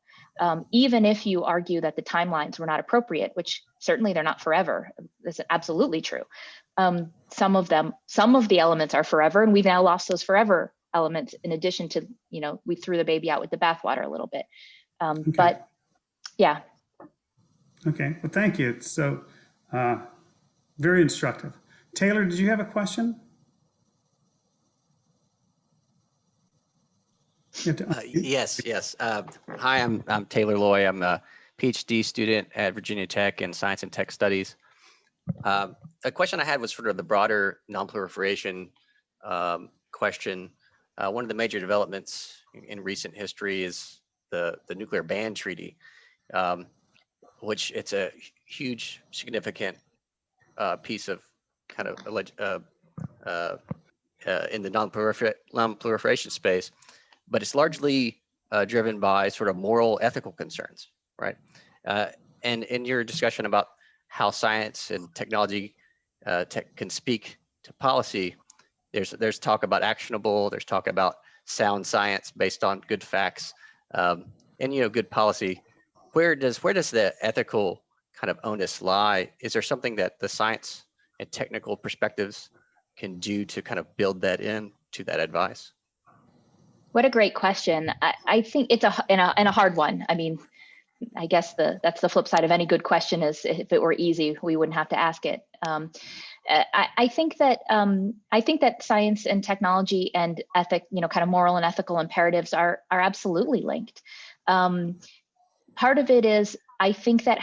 Even if you argue that the timelines were not appropriate, which certainly they're not forever. That's absolutely true. Some of the elements are forever, and we've now lost those forever elements in addition to, we threw the baby out with the bathwater a little bit. Okay. But yeah. Okay, well, thank you. It's so very instructive. Taylor, did you have a question? Yes. Hi, I'm Taylor Loy. I'm a PhD student at Virginia Tech in Science and Tech Studies. A question I had was sort of the broader nonproliferation question. One of the major developments in recent history is the nuclear ban treaty, which it's a huge, significant piece of kind of in the nonproliferation space. But it's largely driven by sort of moral, ethical concerns, right? And in your discussion about how science and technology can speak to policy, there's talk about actionable, there's talk about sound science based on good facts, and good policy. Where does the ethical kind of onus lie? Is there something that the science and technical perspectives can do to kind of build that in to that advice? What a great question. I think it's a hard one. I mean, I guess that's the flip side of any good question is if it were easy, we wouldn't have to ask it. I think that science and technology and ethic, kind of moral and ethical imperatives are absolutely linked. Part of it is, I think that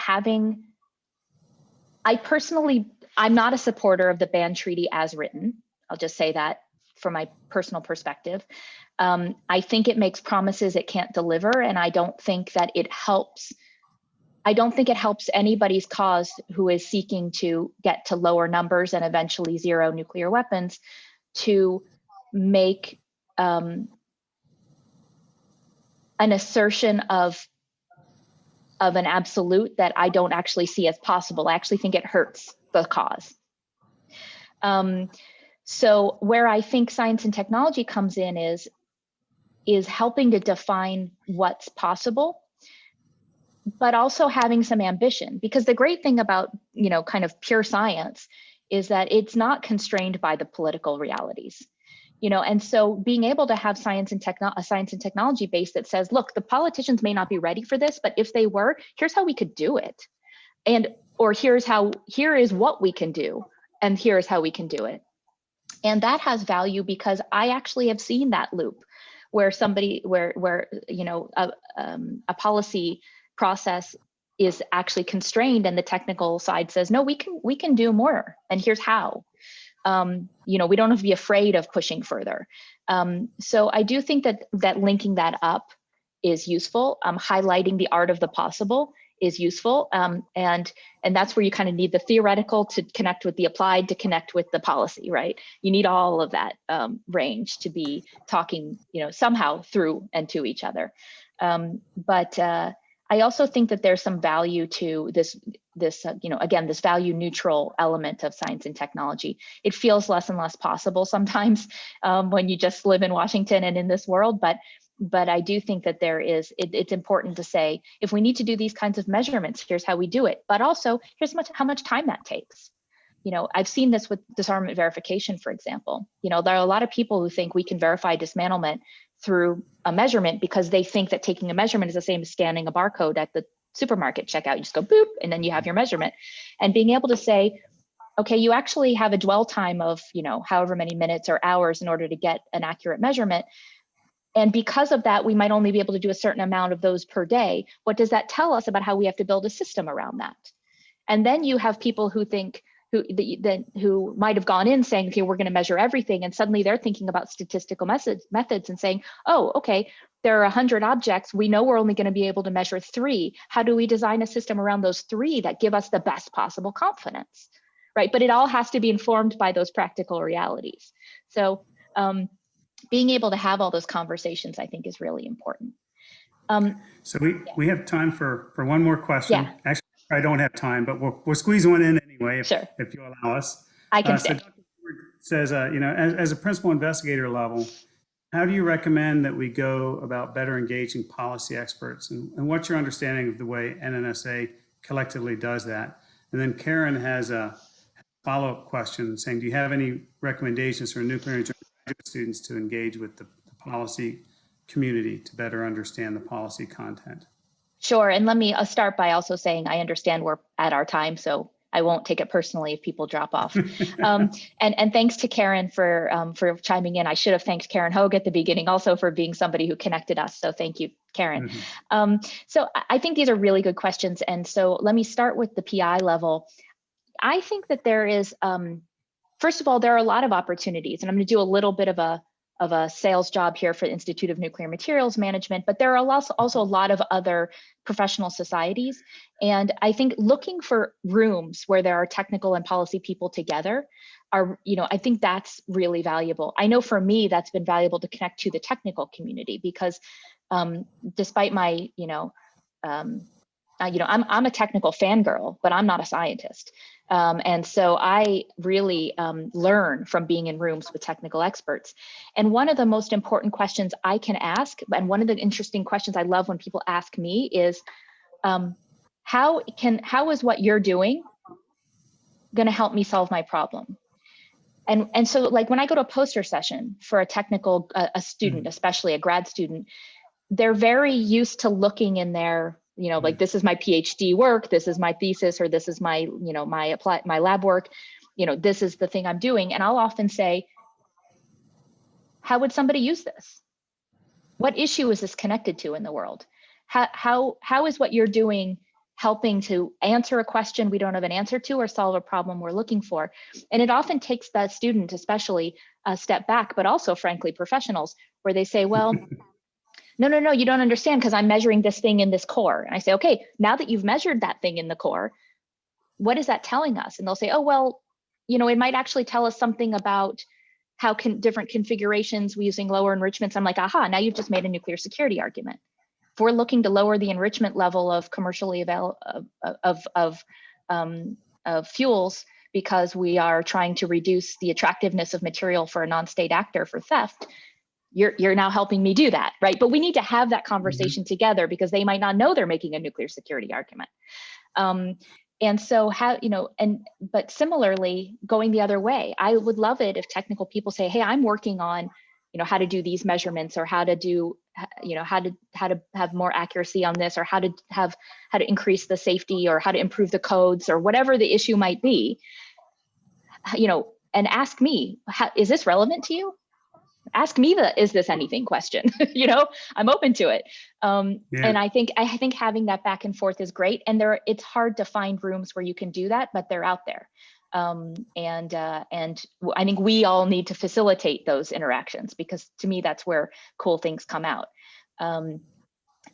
I'm not a supporter of the ban treaty as written. I'll just say that from my personal perspective. I think it makes promises it can't deliver, and I don't think that it helps. I don't think it helps anybody's cause who is seeking to get to lower numbers and eventually zero nuclear weapons to make an assertion of an absolute that I don't actually see as possible. I actually think it hurts the cause. So where I think science and technology comes in is helping to define what's possible, but also having some ambition. Because the great thing about, kind of pure science is that it's not constrained by the political realities. And so being able to have a science and technology base that says, look, the politicians may not be ready for this, but if they were, here's how we could do it. Or here is what we can do, and here's how we can do it. And that has value because I actually have seen that loop where a policy process is actually constrained and the technical side says, no, we can do more, and here's how. We don't have to be afraid of pushing further. So I do think that linking that up is useful. Highlighting the art of the possible is useful. And that's where you kind of need the theoretical to connect with the applied to connect with the policy, right? You need all of that range to be talking, somehow through and to each other. But I also think that there's some value to this value neutral element of science and technology. It feels less and less possible sometimes when you just live in Washington and in this world, but I do think that it's important to say, if we need to do these kinds of measurements, here's how we do it. But also, here's how much time that takes. I've seen this with disarmament verification, for example. There are a lot of people who think we can verify dismantlement through a measurement because they think that taking a measurement is the same as scanning a barcode at the supermarket checkout. You just go boop, and then you have your measurement. And being able to say, okay, you actually have a dwell time of, however many minutes or hours in order to get an accurate measurement. And because of that, we might only be able to do a certain amount of those per day. What does that tell us about how we have to build a system around that? And then you have people who think, who might have gone in saying, okay, we're going to measure everything. And suddenly they're thinking about statistical methods and saying, oh, okay, there are 100 objects. We know we're only going to be able to measure 3. How do we design a system around those 3 that give us the best possible confidence, right? But it all has to be informed by those practical realities. So being able to have all those conversations, I think, is really important. So we have time for one more question. Yeah. Actually, I don't have time, but we'll squeeze one in anyway Sure. if you allow us. I can So stay. Dr. Ford says, as a principal investigator level, how do you recommend that we go about better engaging policy experts? And what's your understanding of the way NNSA collectively does that? And then Karen has a follow-up question saying, do you have any recommendations for nuclear engineering graduate students to engage with the policy community to better understand the policy content? Sure. And let me start by also saying I understand we're at our time, so I won't take it personally if people drop off. And thanks to Karen for chiming in. I should have thanked Karen Hogue at the beginning also for being somebody who connected us. So thank you, Karen. So I think these are really good questions. And so let me start with the PI level. I think that there is, first of all, there are a lot of opportunities, and I'm going to do a little bit of a sales job here for the Institute of Nuclear Materials Management, but there are also a lot of other professional societies. And I think looking for rooms where there are technical and policy people together are, I think that's really valuable. I know for me, that's been valuable to connect to the technical community because despite my, I'm a technical fangirl, but I'm not a scientist. And so I really learn from being in rooms with technical experts. And one of the most important questions I can ask, and one of the interesting questions I love when people ask me is, how is what you're doing going to help me solve my problem? And so like when I go to a poster session for a technical, a student, especially a grad student, they're very used to looking in their, like this is my PhD work, this is my thesis, or this is my, my lab work, this is the thing I'm doing. And I'll often say, how would somebody use this? What issue is this connected to in the world? How is what you're doing helping to answer a question we don't have an answer to or solve a problem we're looking for? And it often takes that student, especially, a step back, but also frankly, professionals, where they say, well, no, you don't understand because I'm measuring this thing in this core. And I say, okay, now that you've measured that thing in the core, what is that telling us? And they'll say, oh, well, it might actually tell us something about how different configurations using lower enrichments. I'm like, aha, now you've just made a nuclear security argument. If we're looking to lower the enrichment level of commercially available of fuels because we are trying to reduce the attractiveness of material for a non-state actor for theft, you're now helping me do that, right? But we need to have that conversation together because they might not know they're making a nuclear security argument. And so but similarly, going the other way, I would love it if technical people say, hey, I'm working on, how to do these measurements or how to do, how to have more accuracy on this or how to increase the safety or how to improve the codes or whatever the issue might be, and ask me, is this relevant to you? Ask me is this anything question? I'm open to it. And I think having that back and forth is great. And it's hard to find rooms where you can do that, but they're out there. And I think we all need to facilitate those interactions because to me, that's where cool things come out.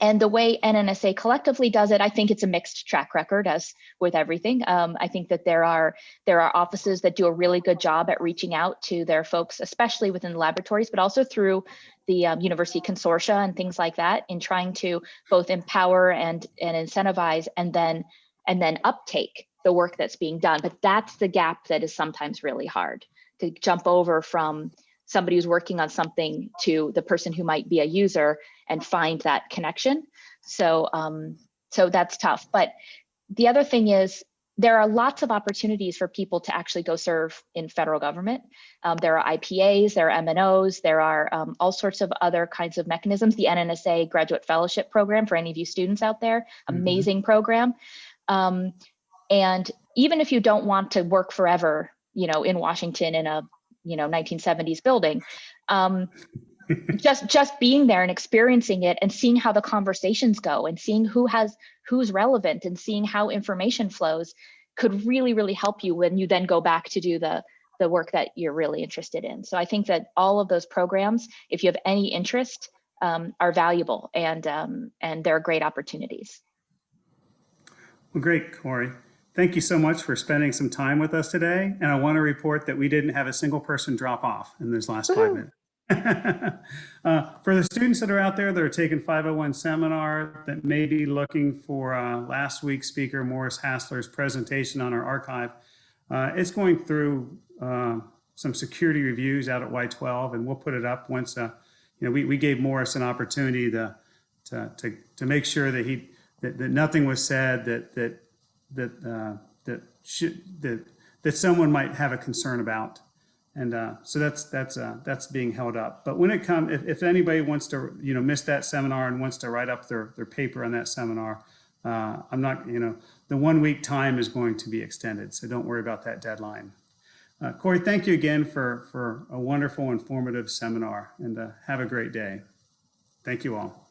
And the way NNSA collectively does it, I think it's a mixed track record, as with everything. I think that there are offices that do a really good job at reaching out to their folks, especially within the laboratories, but also through the university consortia and things like that, in trying to both empower and incentivize and then uptake the work that's being done. But that's the gap that is sometimes really hard to jump over from somebody who's working on something to the person who might be a user and find that connection. So that's tough. But the other thing is there are lots of opportunities for people to actually go serve in federal government. There are IPAs, there are MNOs, there are all sorts of other kinds of mechanisms. The NNSA Graduate Fellowship Program for any of you students out there, amazing program. And even if you don't want to work forever, in Washington in a 1970s building, just being there and experiencing it and seeing how the conversations go and seeing who's relevant and seeing how information flows could really, really help you when you then go back to do the work that you're really interested in. So I think that all of those programs, if you have any interest, are valuable and they're great opportunities. Well, great, Corey. Thank you so much for spending some time with us today. And I want to report that we didn't have a single person drop off in this last 5 minutes. For the students that are out there that are taking 501 seminar that may be looking for last week's speaker, Morris Hassler's presentation on our archive, it's going through some security reviews out at Y12, and we'll put it up once, we gave Morris an opportunity to make sure that that nothing was said that someone might have a concern about. And so that's being held up. But when it comes, if anybody wants to, miss that seminar and wants to write up their paper on that seminar, I'm not, the 1 week time is going to be extended. So don't worry about that deadline. Corey, thank you again for a wonderful, informative seminar, and have a great day. Thank you all.